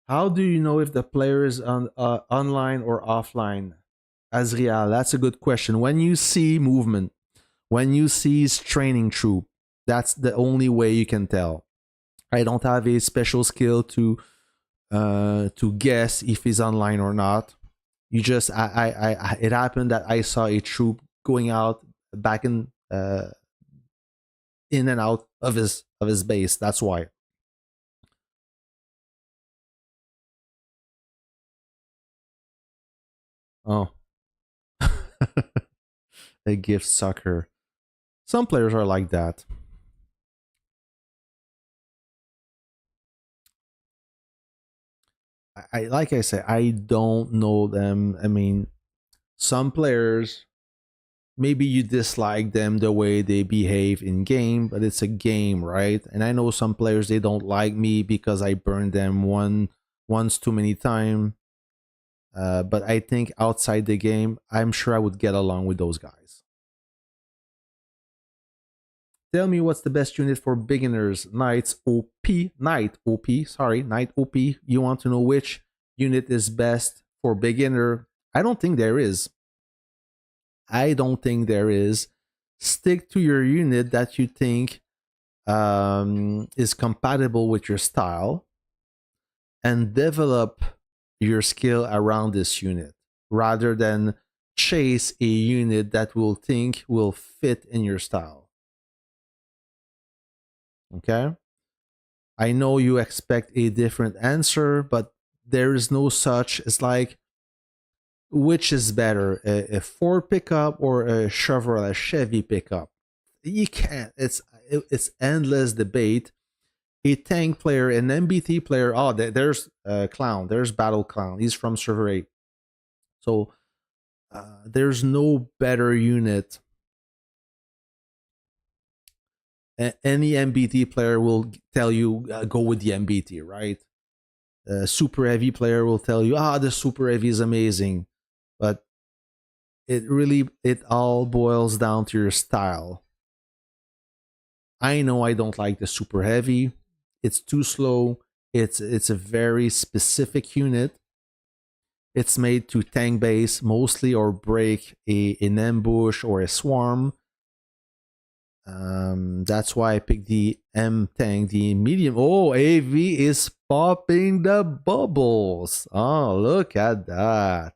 How do you know if the player is online or offline? Azriel, that's a good question. When you see movement, when you see his training troop, that's the only way you can tell. I don't have a special skill to guess if he's online or not. You just it happened that I saw a troop going out back in and out of his base. That's why. Oh. A gift sucker. Some players are like that. I like I said, I don't know them. I mean, some players maybe you dislike them the way they behave in game, but it's a game, right? And I know some players they don't like me because I burned them once too many times. But I think outside the game, I'm sure I would get along with those guys. Tell me what's the best unit for beginners. Knights OP. Knight OP. Sorry, Knight OP. You want to know which unit is best for beginner? I don't think there is. I don't think there is. Stick to your unit that you think is compatible with your style and develop your skill around this unit rather than chase a unit that will think will fit in your style. Okay? I know you expect a different answer, but there is no such. It's like, which is better, a Ford pickup or a Chevy pickup? You can't. It's endless debate. A tank player, an MBT player. Oh, there's Clown. There's Battle Clown. He's from Server 8. So there's no better unit. Any MBT player will tell you go with the MBT, right? Super heavy player will tell you, the super heavy is amazing, but it all boils down to your style. I know I don't like the super heavy. It's too slow. It's a very specific unit. It's made to tank base mostly or break an ambush or a swarm. That's why I picked the M tank, the medium. Oh, AV is popping the bubbles. Oh, look at that.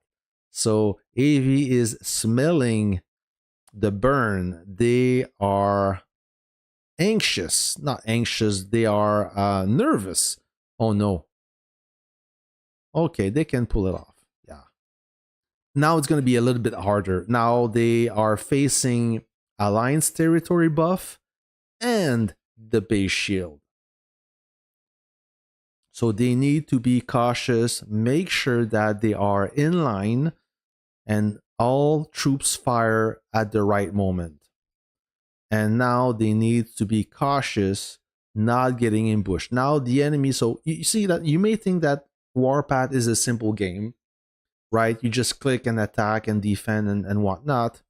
So AV is smelling the burn. They are anxious. Not anxious, they are nervous. Oh no. Okay, they can pull it off. Yeah. Now it's going to be a little bit harder. Now they are facing Alliance territory buff and the base shield. So they need to be cautious, make sure that they are in line and all troops fire at the right moment. And now they need to be cautious, not getting ambushed. Now the enemy, so you see that you may think that Warpath is a simple game, right? You just click and attack and defend and whatnot.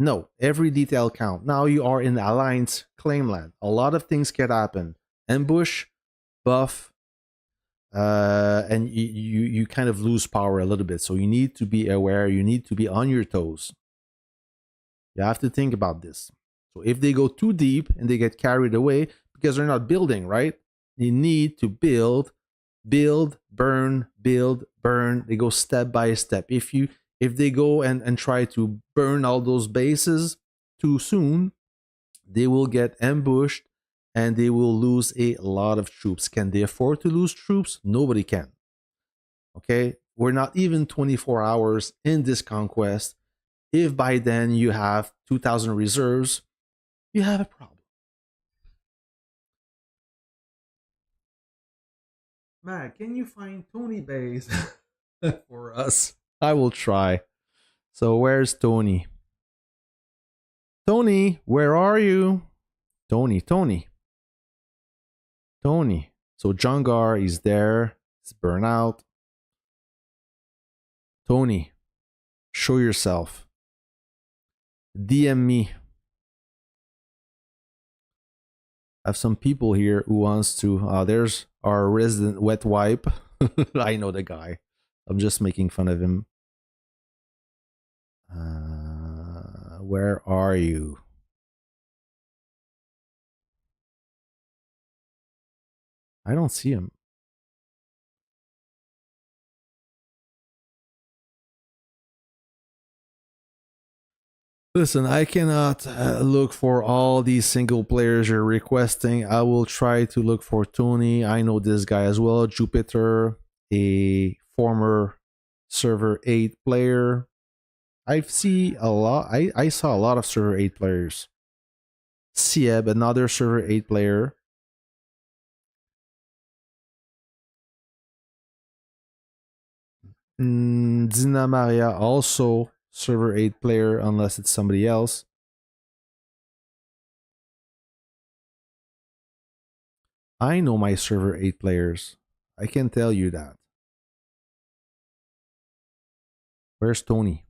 No, every detail count. Now you are in Alliance claimland. A lot of things can happen. Ambush, buff, and you kind of lose power a little bit. So you need to be aware. You need to be on your toes. You have to think about this. So if they go too deep and they get carried away because they're not building, right? You need to build, burn, build, burn. They go step by step. If they go and try to burn all those bases too soon, they will get ambushed and they will lose a lot of troops. Can they afford to lose troops? Nobody can. Okay? We're not even 24 hours in this conquest. If by then you have 2,000 reserves, you have a problem. Matt, can you find Tony Bays for us? I will try. So where's Tony? Tony, where are you? Tony. So Jungar is there. It's burnout. Tony, show yourself. DM me. I have some people here who wants to. There's our resident wet wipe. I know the guy. I'm just making fun of him. Where are you? I don't see him. Listen, I cannot look for all these single players you're requesting. I will try to look for Tony. I know this guy as well. Jupiter, a former server 8 player. I saw a lot of server 8 players. Sieb, another server 8 player. Dina Maria, also server 8 player, unless it's somebody else. I know my server 8 players. I can tell you that. Where's Tony?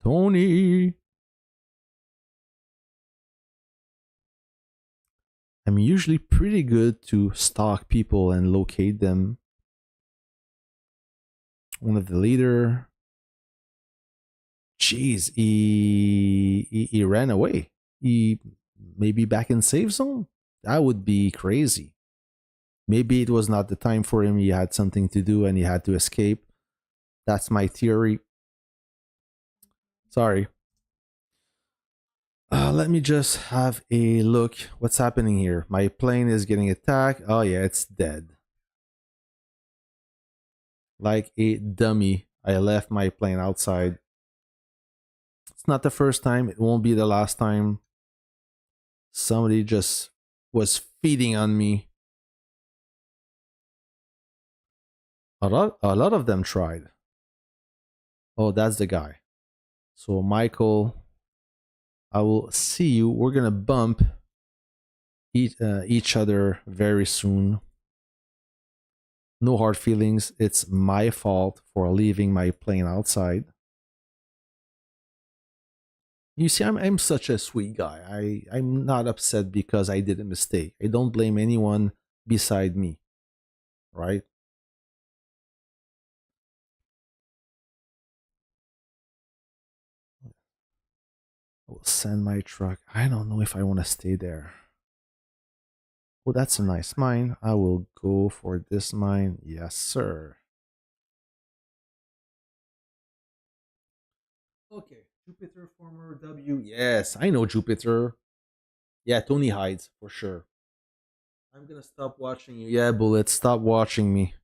Tony! I'm usually pretty good to stalk people and locate them. One of the leader. Jeez, he ran away. He maybe back in safe zone? That would be crazy. Maybe it was not the time for him. He had something to do and he had to escape. That's my theory. Sorry. Let me just have a look. What's happening here? My plane is getting attacked. Oh yeah, it's dead. Like a dummy, I left my plane outside. It's not the first time. It won't be the last time. Somebody just was feeding on me. A lot of them tried. Oh, that's the guy. So Michael, I will see you. We're gonna bump each other very soon. No hard feelings. It's my fault for leaving my plane outside. You see, I'm such a sweet guy. I'm not upset because I did a mistake. I don't blame anyone beside me. Right? I will send my truck. I don't know if I want to stay there. Oh, that's a nice mine. I will go for this mine. Yes, sir. Okay, Jupiter, former W. Yes, I know Jupiter. Yeah, Tony hides for sure. I'm gonna stop watching you. Yeah, Bullet, stop watching me.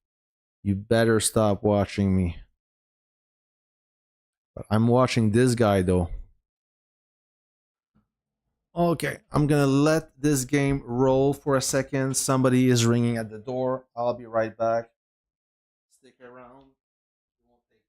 You better stop watching me. But I'm watching this guy though. Okay, I'm gonna let this game roll for a second. Somebody is ringing at the door. I'll be right back. Stick around. It won't take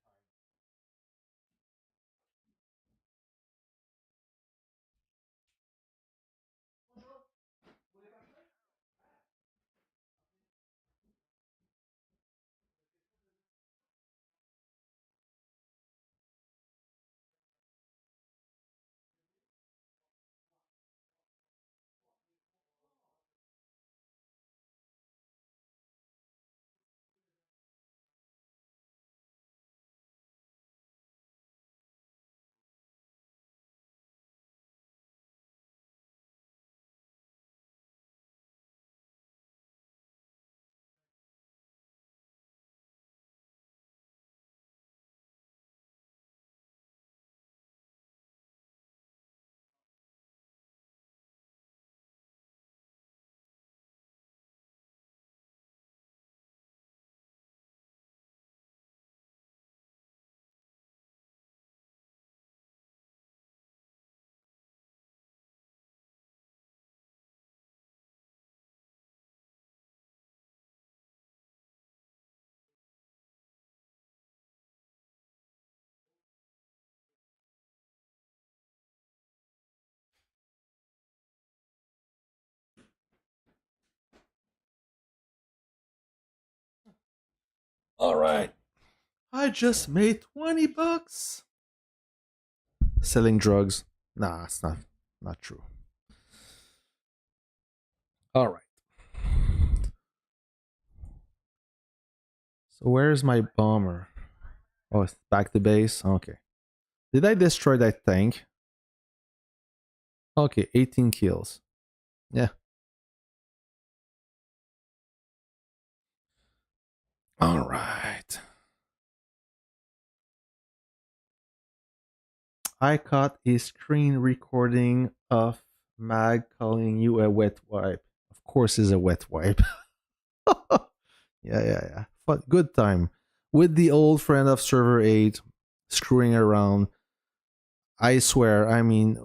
All right. I just made 20 bucks selling drugs. Nah, it's not true. All right. So where's my bomber? Oh, it's back to base. Okay. Did I destroy that tank? Okay, 18 kills. Yeah. All right. I caught a screen recording of Mag calling you a wet wipe. Of course, it's a wet wipe. Yeah. But good time with the old friend of server 8 screwing around. I swear, I mean,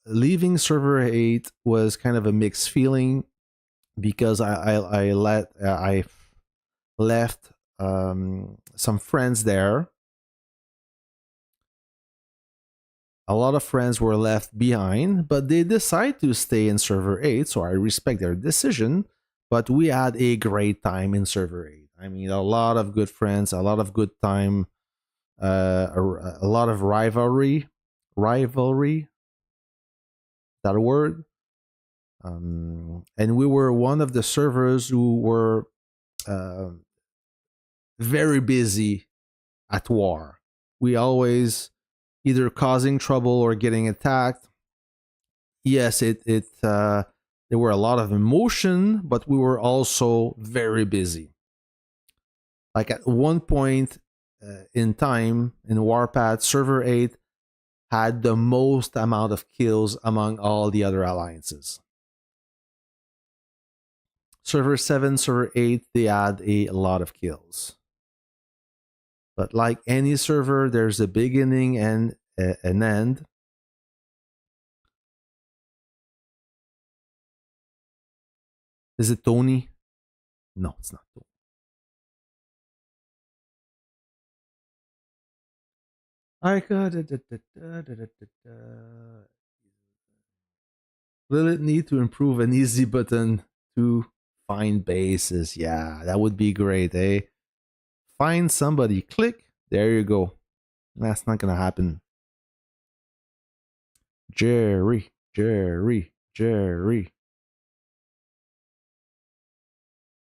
leaving server 8 was kind of a mixed feeling because I left some friends there. A lot of friends were left behind, but they decided to stay in server 8, so I respect their decision. But we had a great time in server 8. I mean, a lot of good friends, a lot of good time, a lot of rivalry, that a word? And we were one of the servers who were uh, very busy at war. We always either causing trouble or getting attacked. Yes, there were a lot of emotion, but we were also very busy. Like at one point in time in Warpath, server 8 had the most amount of kills among all the other alliances. Server 7, server 8, they had a lot of kills. But like any server, there's a beginning and an end. Is it Tony? No, it's not Tony. I got it. Will it need to improve an easy button to find bases? Yeah, that would be great, eh? Find somebody, click, there you go. That's not gonna happen. Jerry.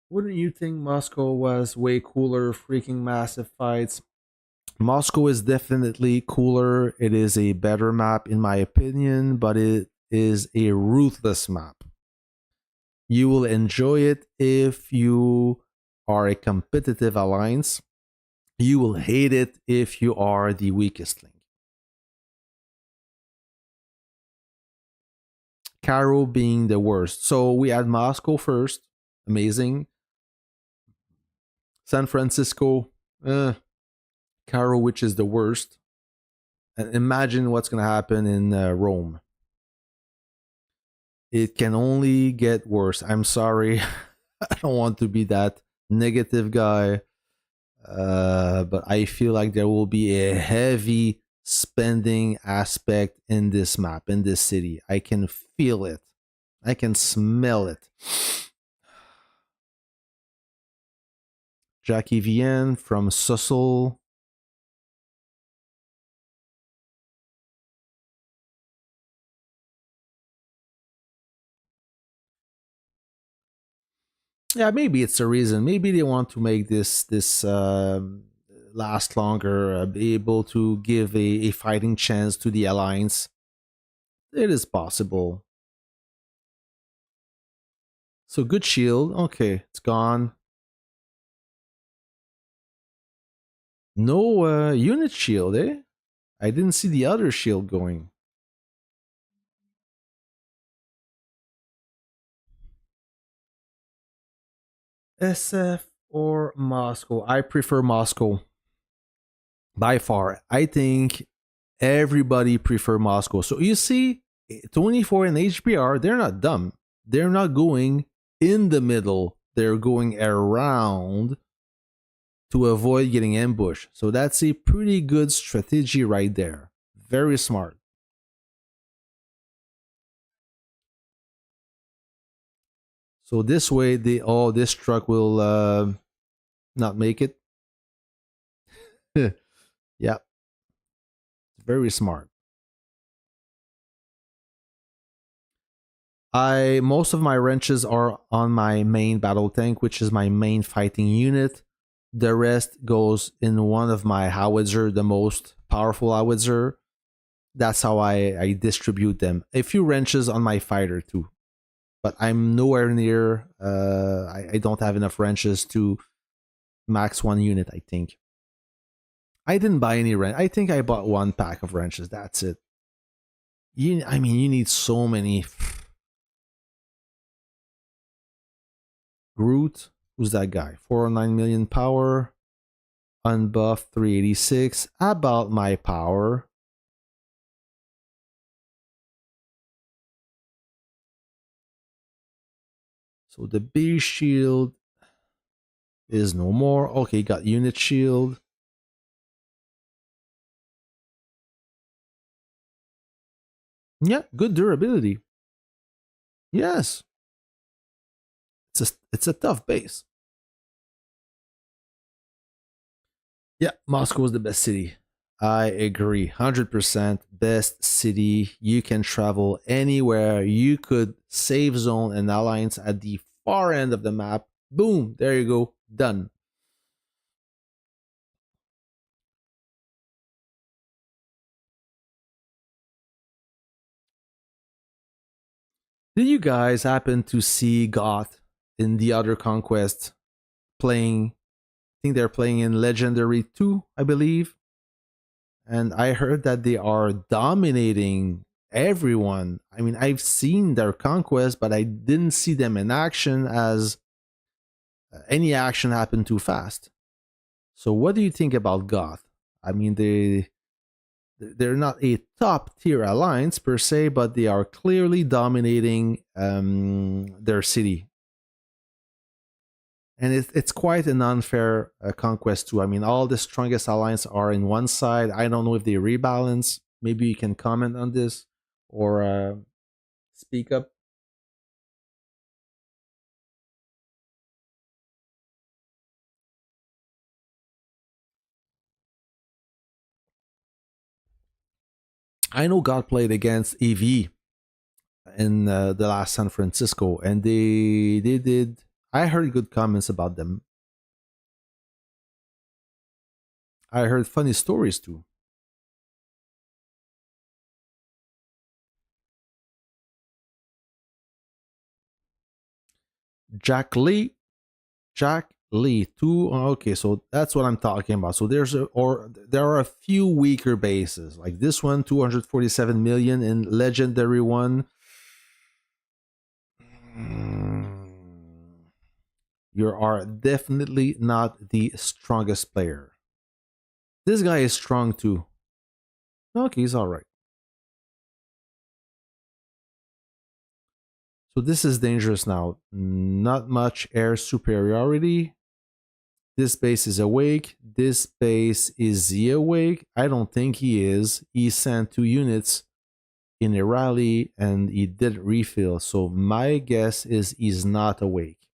Wouldn't you think Moscow was way cooler, freaking massive fights? Moscow is definitely cooler. It is a better map, in my opinion, but it is a ruthless map. You will enjoy it if you are a competitive alliance. You will hate it if you are the weakest link. Caro being the worst. So we had Moscow first. Amazing. San Francisco. Caro, which is the worst. And imagine what's going to happen in Rome. It can only get worse. I'm sorry. I don't want to be that negative guy. But I feel like there will be a heavy spending aspect in this map, in this city. I can feel it. I can smell it. Jackie Vienne from Sussel. Yeah, maybe it's a reason. Maybe they want to make this last longer, be able to give a fighting chance to the alliance. It is possible. So good shield. Okay, it's gone. No unit shield, eh? I didn't see the other shield going. SF or Moscow? I prefer Moscow by far. I think everybody prefer Moscow. So you see, 24 and HBR, they're not dumb. They're not going in the middle. They're going around to avoid getting ambushed. So that's a pretty good strategy right there. Very smart. So this way, this truck will not make it. Yeah, very smart. I Most of my wrenches are on my main battle tank, which is my main fighting unit. The rest goes in one of my howitzer, the most powerful howitzer. That's how I distribute them. A few wrenches on my fighter too, but I'm nowhere near. I don't have enough wrenches to max one unit. I think I didn't buy any wrench. I think I bought one pack of wrenches. That's it. I mean, you need so many. Groot, who's that guy? 409 million power, unbuffed 386. About my power. So the B shield is no more. Okay, got unit shield. Yeah, good durability. Yes, it's a tough base. Yeah, Moscow is the best city. I agree. 100% best city. You can travel anywhere. You could save zone an alliance at the far end of the map. Boom, there you go. Done. Did you guys happen to see Goth in the other Conquest playing? I think they're playing in Legendary 2, I believe. And I heard that they are dominating everyone. I mean, I've seen their Conquest, but I didn't see them in action as any action happened too fast. So, what do you think about Goth? I mean, they're not a top tier alliance per se, but they are clearly dominating their city, and it's quite an unfair conquest too. I mean, all the strongest alliance are in one side. I don't know if they rebalance. Maybe you can comment on this or speak up. I know God played against EV in the last San Francisco, and they did. I heard good comments about them. I heard funny stories too. Jack Lee, Jack Lee, two. Okay, so that's what I'm talking about. So there are a few weaker bases like this one, 247 million, in legendary one. Mm, you are definitely not the strongest player. This guy is strong too. Okay, he's all right. So this is dangerous now. Not much air superiority. This base is awake. This base is he awake? I don't think he is. He sent 2 units in a rally and he didn't refill. So my guess is he's not awake.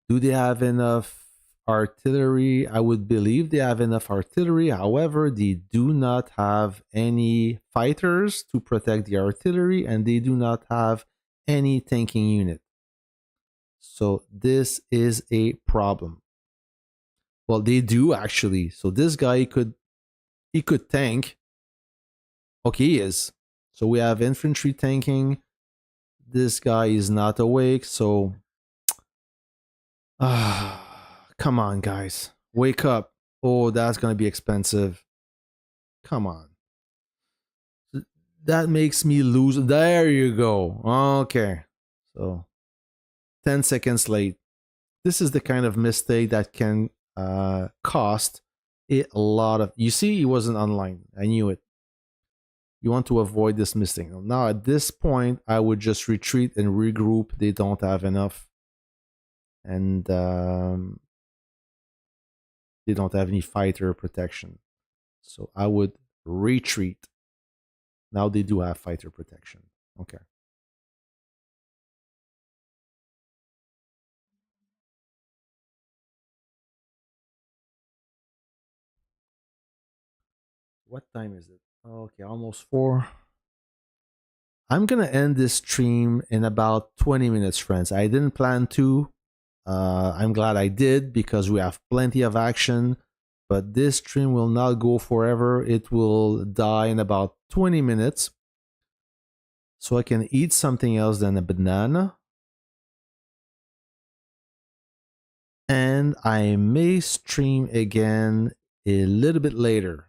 Do they have enough artillery? I would believe they have enough artillery. However, they do not have any fighters to protect the artillery and they do not have any tanking unit. So this is a problem. Well, they do actually. So this guy could tank. Okay, he is. So we have infantry tanking. This guy is not awake. So, come on, guys, wake up. Oh, that's gonna be expensive. Come on. That makes me lose. There you go. Okay. So 10 seconds late. This is the kind of mistake that can cost it a lot of. You see, he wasn't online. I knew it. You want to avoid this mistake. Now, at this point, I would just retreat and regroup. They don't have enough. And they don't have any fighter protection. So I would retreat. Now they do have fighter protection. Okay. What time is it? Okay, almost 4. I'm gonna end this stream in about 20 minutes, friends. I didn't plan to. I'm glad I did because we have plenty of action. But this stream will not go forever. It will die in about 20 minutes. So I can eat something else than a banana. And I may stream again a little bit later.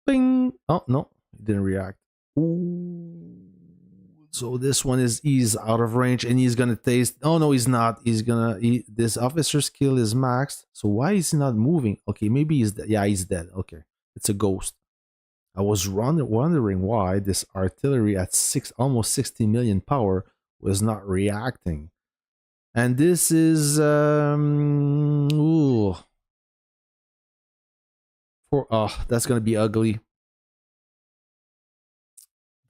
Bing! Oh, no, it didn't react. Ooh. So this one he's out of range and he's gonna taste. Oh no, he's not. He's gonna. This officer skill is maxed. So why is he not moving? Okay, maybe he's dead. Yeah, he's dead. Okay, it's a ghost. I was wondering why this artillery at almost 60 million power was not reacting. And this is ooh, that's gonna be ugly.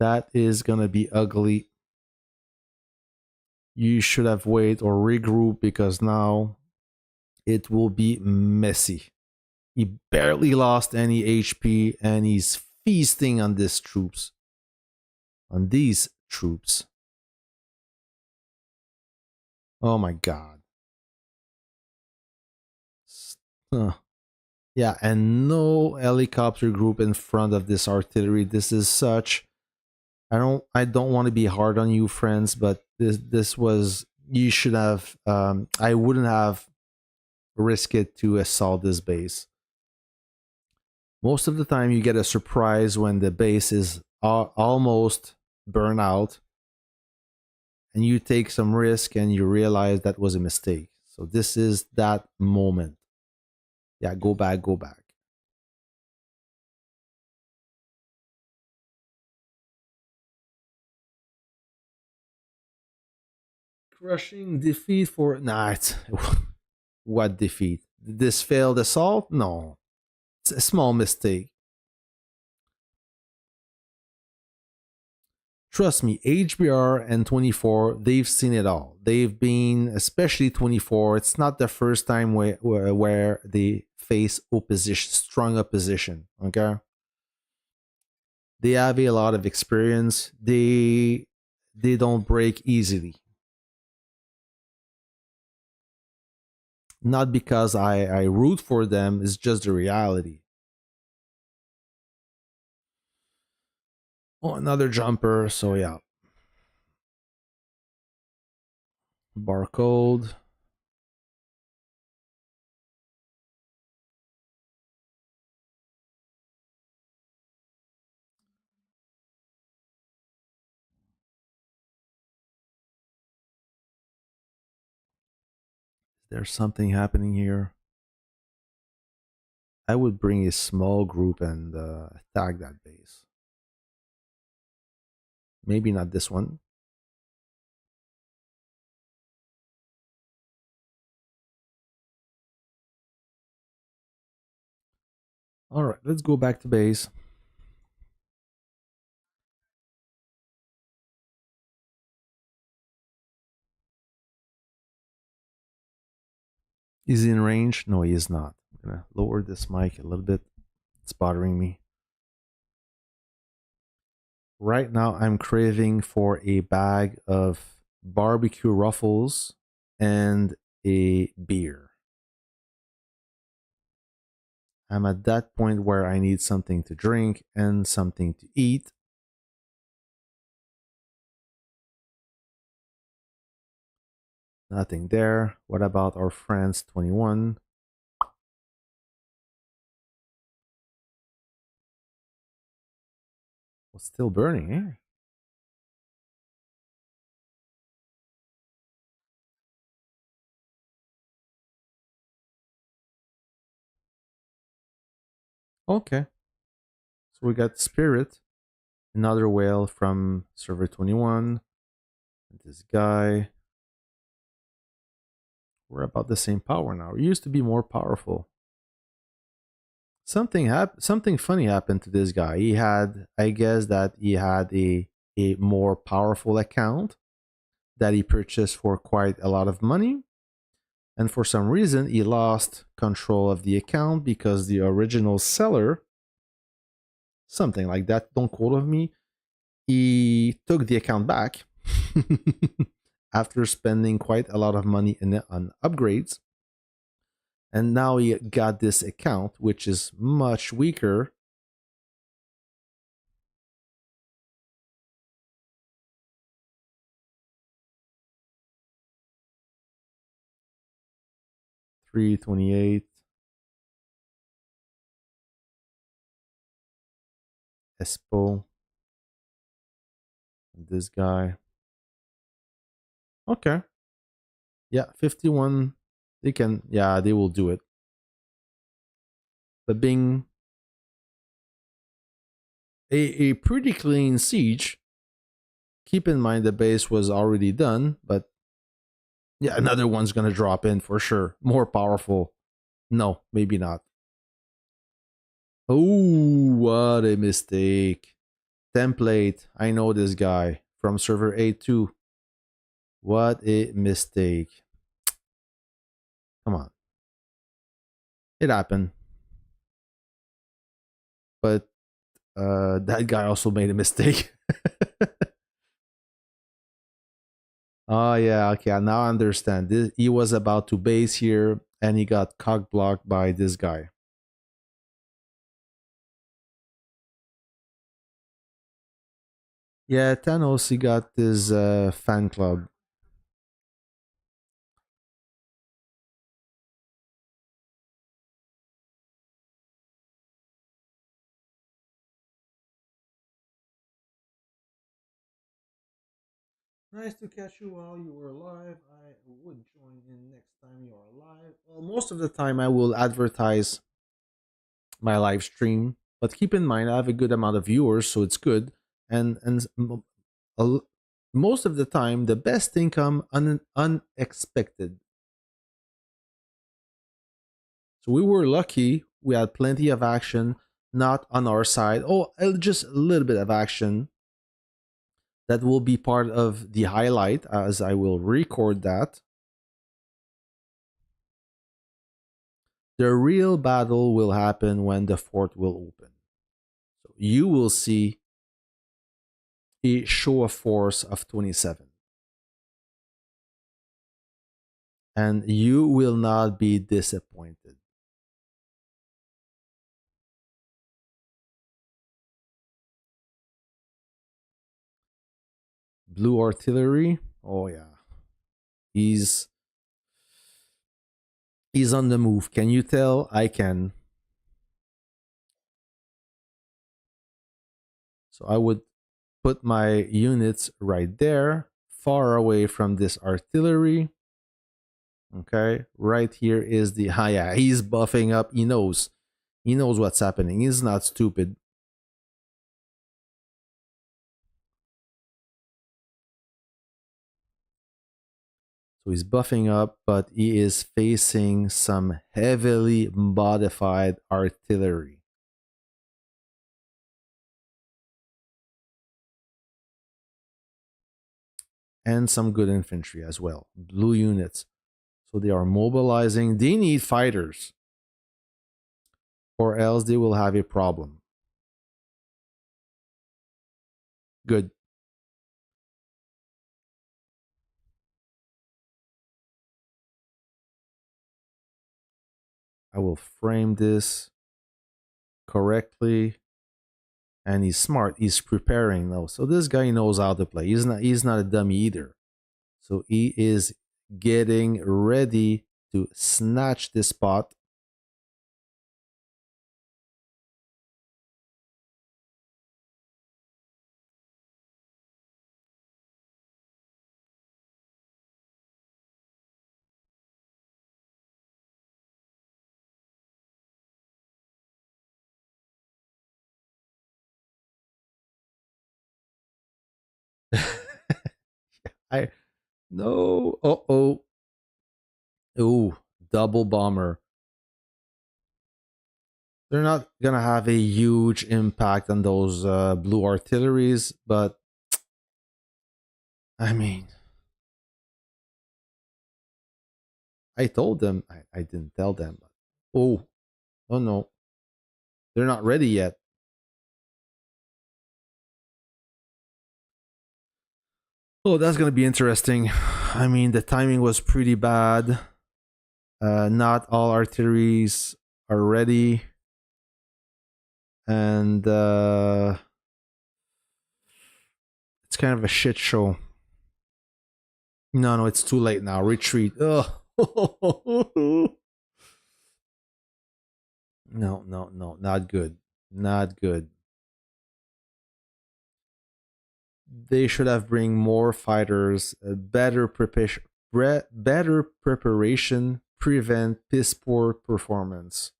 That is gonna be ugly. You should have waited or regroup because now it will be messy. He barely lost any HP and he's feasting on these troops. On these troops. Oh my god. Yeah, and no helicopter group in front of this artillery. This is such. I don't want to be hard on you, friends, but this was. You should have. I wouldn't have risked it to assault this base. Most of the time, you get a surprise when the base is almost burn out, and you take some risk and you realize that was a mistake. So this is that moment. Yeah, go back, go back. Crushing defeat for what defeat? This failed assault? No, it's a small mistake. Trust me, HBR and 24, they've seen it all. They've been, especially 24, it's not the first time where they face opposition, strong opposition. Okay, they have a lot of experience. They don't break easily. Not because I root for them, it's just the reality. Oh, another jumper, so yeah. Barcode. There's something happening here. I would bring a small group and attack that base. Maybe not this one. All right, let's go back to base. Is he in range? No, he is not. I'm gonna lower this mic a little bit. It's bothering me. Right now, I'm craving for a bag of barbecue ruffles and a beer. I'm at that point where I need something to drink and something to eat. Nothing there. What about our friends 21? Well, still burning, eh? Okay. So we got Spirit, another whale from server 21. This guy. We're about the same power now. We used to be more powerful. Something funny happened to this guy. He had, I guess that he had a a more powerful account that he purchased for quite a lot of money. And for some reason, he lost control of the account because the original seller, something like that, don't quote me, he took the account back after spending quite a lot of money on upgrades. And now he got this account, which is much weaker. $328. Espo. This guy. Okay. Yeah, 51. They can, yeah, they will do it. But being a pretty clean siege. Keep in mind the base was already done, but yeah, another one's gonna drop in for sure. More powerful. No, maybe not. Oh, what a mistake. Template. I know this guy from server 8-2. What a mistake. Come on. It happened. But that guy also made a mistake. Oh yeah, okay. Now I understand. He was about to base here, and he got cock blocked by this guy. Yeah, Thanos. He got this fan club. Nice to catch you while you were alive. I would join in next time you are alive. Well, most of the time I will advertise my live stream, but keep in mind I have a good amount of viewers, so it's good. And most of the time, the best thing come unexpected. So we were lucky. We had plenty of action, not on our side. Oh, just a little bit of action. That will be part of the highlight as I will record that. The real battle will happen when the fort will open. So you will see a show of force of 27. And you will not be disappointed. Blue artillery. Oh yeah. He's on the move. Can you tell? I can. So I would put my units right there, far away from this artillery. Okay, right here is the yeah, he's buffing up. He knows what's happening. He's not stupid. So he's buffing up, but he is facing some heavily modified artillery. And some good infantry as well. Blue units. So they are mobilizing. They need fighters, or else they will have a problem. Good. I will frame this correctly. And he's smart. He's preparing though. So this guy knows how to play. He's not a dummy either. So he is getting ready to snatch this spot. I no. Oh. Ooh, double bomber. They're not gonna have a huge impact on those blue artilleries, but I mean, I told them. I didn't tell them. But, oh, oh no, they're not ready yet. Oh, that's gonna be interesting. I mean, the timing was pretty bad. Not all arteries are ready, and it's kind of a shit show. No, no, it's too late now. Retreat. Ugh. No, no, no, not good. Not good. They should have bring more fighters, better preparation, prevent piss poor performance.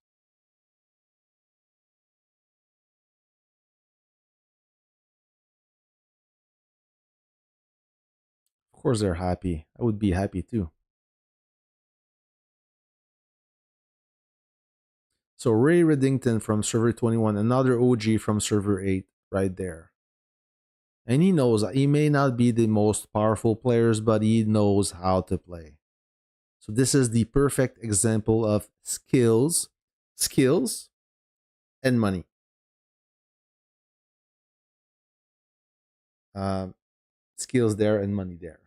Of course, they're happy. I would be happy too. So Ray Reddington from server 21, another OG from server 8, right there. And he knows he may not be the most powerful players, but he knows how to play. So this is the perfect example of skills, and money. Um, Skills there and money there.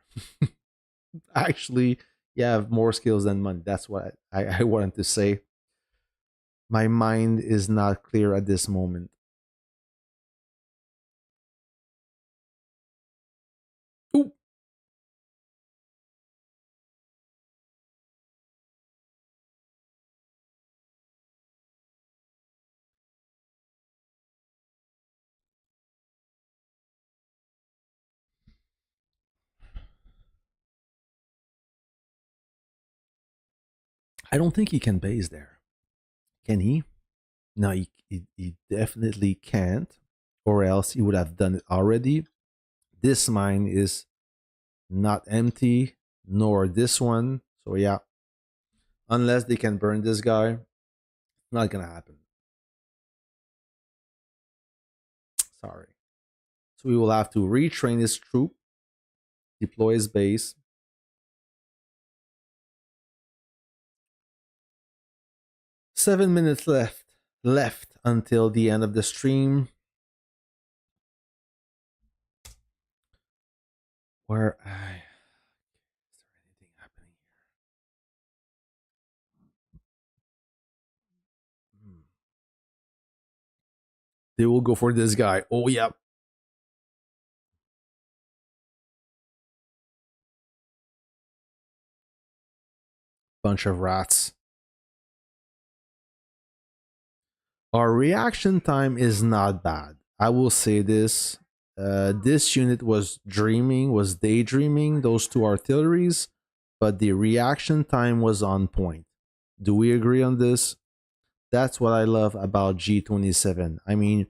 Actually, you have more skills than money. That's what I wanted to say. My mind is not clear at this moment. Ooh. I don't think he can base there. Can he? No, he definitely can't, or else he would have done it already. This mine is not empty, nor this one. So yeah, unless they can burn this guy, not gonna happen. Sorry. So we will have to retrain his troop, deploy his base. 7 minutes left until the end of the stream. Where is there anything happening here? They will go for this guy. Oh yeah. Bunch of rats. Our reaction time is not bad. I will say this. This unit was daydreaming, those two artilleries, but the reaction time was on point. Do we agree on this? That's what I love about G27. I mean,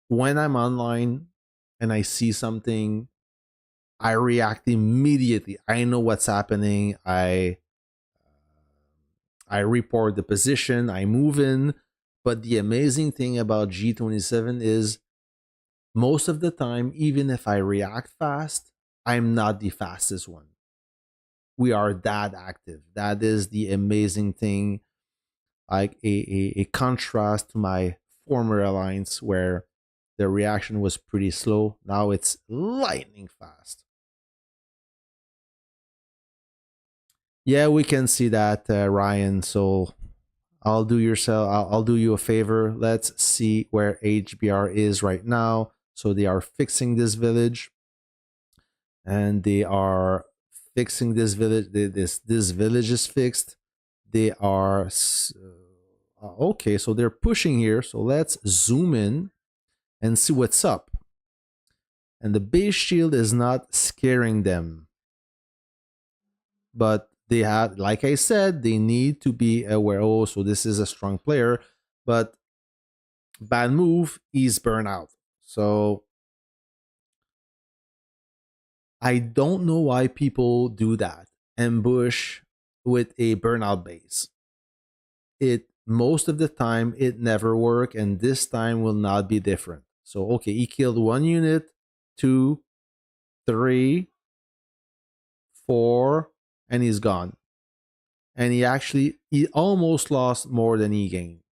when I'm online and I see something, I react immediately. I know what's happening. I report the position, I move in. But the amazing thing about G27 is most of the time, even if I react fast, I'm not the fastest one. We are that active. That is the amazing thing. Like a contrast to my former alliance where the reaction was pretty slow. Now it's lightning fast. Yeah, we can see that, Ryan. So I'll do you a favor. Let's see where HBR is right now. So they are fixing this village, and they are fixing this village. This village is fixed. They are okay. So they're pushing here. So let's zoom in and see what's up. And the base shield is not scaring them, but they have, like I said, they need to be aware. Oh, so this is a strong player, but bad move is burnout. So I don't know why people do that. Ambush with a burnout base. It most of the time it never work, and this time will not be different. So okay, he killed one unit, two, three. 4, and he's gone. And he almost lost more than he gained.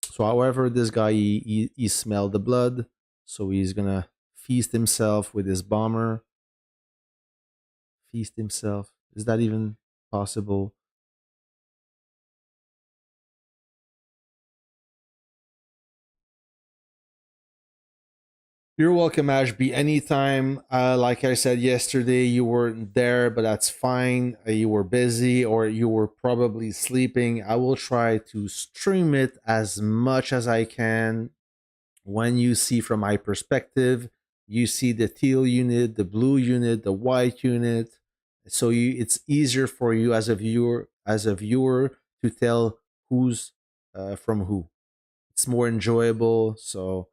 So, however, this guy he smelled the blood, so he's gonna feast himself with his bomber. Feast himself. Is that even possible? You're welcome, Ashby. Anytime. Like I said yesterday, you weren't there, but that's fine. You were busy or you were probably sleeping. I will try to stream it as much as I can. When you see from my perspective, you see the teal unit, the blue unit, the white unit. So it's easier for you as a viewer to tell who's from who. It's more enjoyable. So,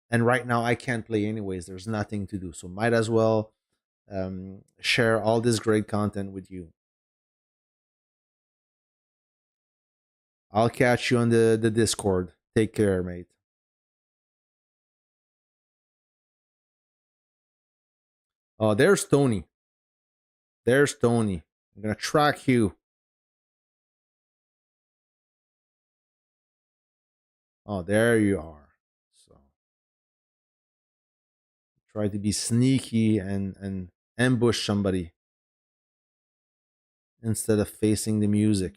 and right now I can't play anyways. There's nothing to do, so might as well share all this great content with you. I'll catch you on the Discord. Take care, mate. Oh, there's Tony. There's Tony. I'm gonna track you. Oh, there you are. So try to be sneaky and ambush somebody instead of facing the music.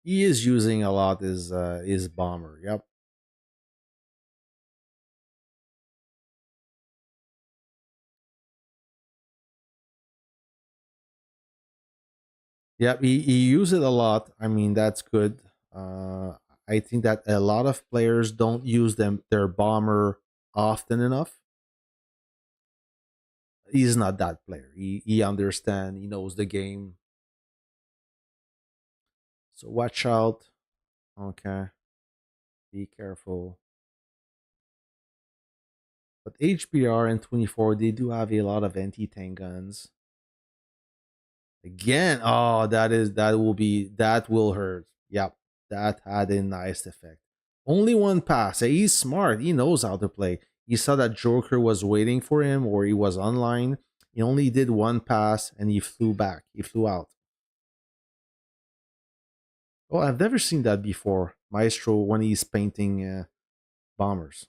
He is using a lot his bomber. Yep. Yep. He uses it a lot. I mean, that's good. Uh, I think that a lot of players don't use their bomber often enough. He's not that player. He understands. He knows the game. So watch out. Okay. Be careful. But HBR and 24, they do have a lot of anti-tank guns. Again, oh, that will hurt. Yep, that had a nice effect. Only one pass. He's smart. He knows how to play. He saw that Joker was waiting for him or he was online. He only did one pass and he flew back. He flew out. Oh, I've never seen that before. Maestro when he's painting bombers.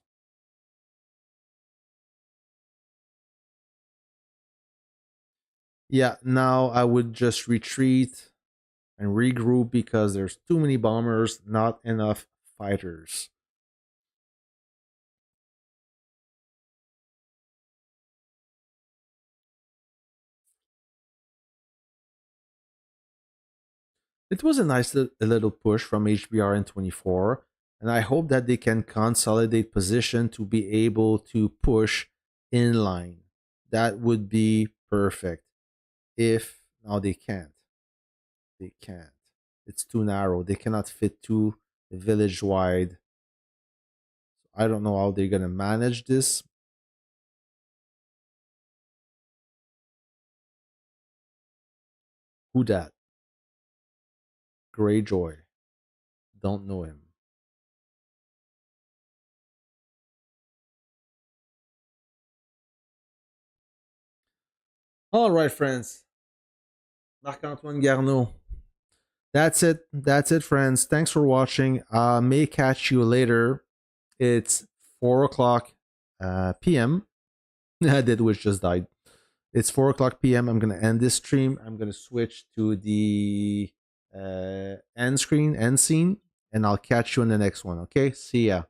Yeah, now I would just retreat and regroup because there's too many bombers, not enough fighters. It was a nice little push from HBR in 24, and I hope that they can consolidate position to be able to push inline. That would be perfect. If now they can't. They can't. It's too narrow. They cannot fit two village wide. I don't know how they're gonna manage this. Who dat? Greyjoy. Don't know him. All right, friends. Marc-Antoine Garneau. That's it. That's it, friends. Thanks for watching. May catch you later. It's 4 o'clock p.m. That which just died. It's 4 o'clock p.m. I'm gonna end this stream. I'm gonna switch to the end screen, end scene, and I'll catch you in the next one. Okay. See ya.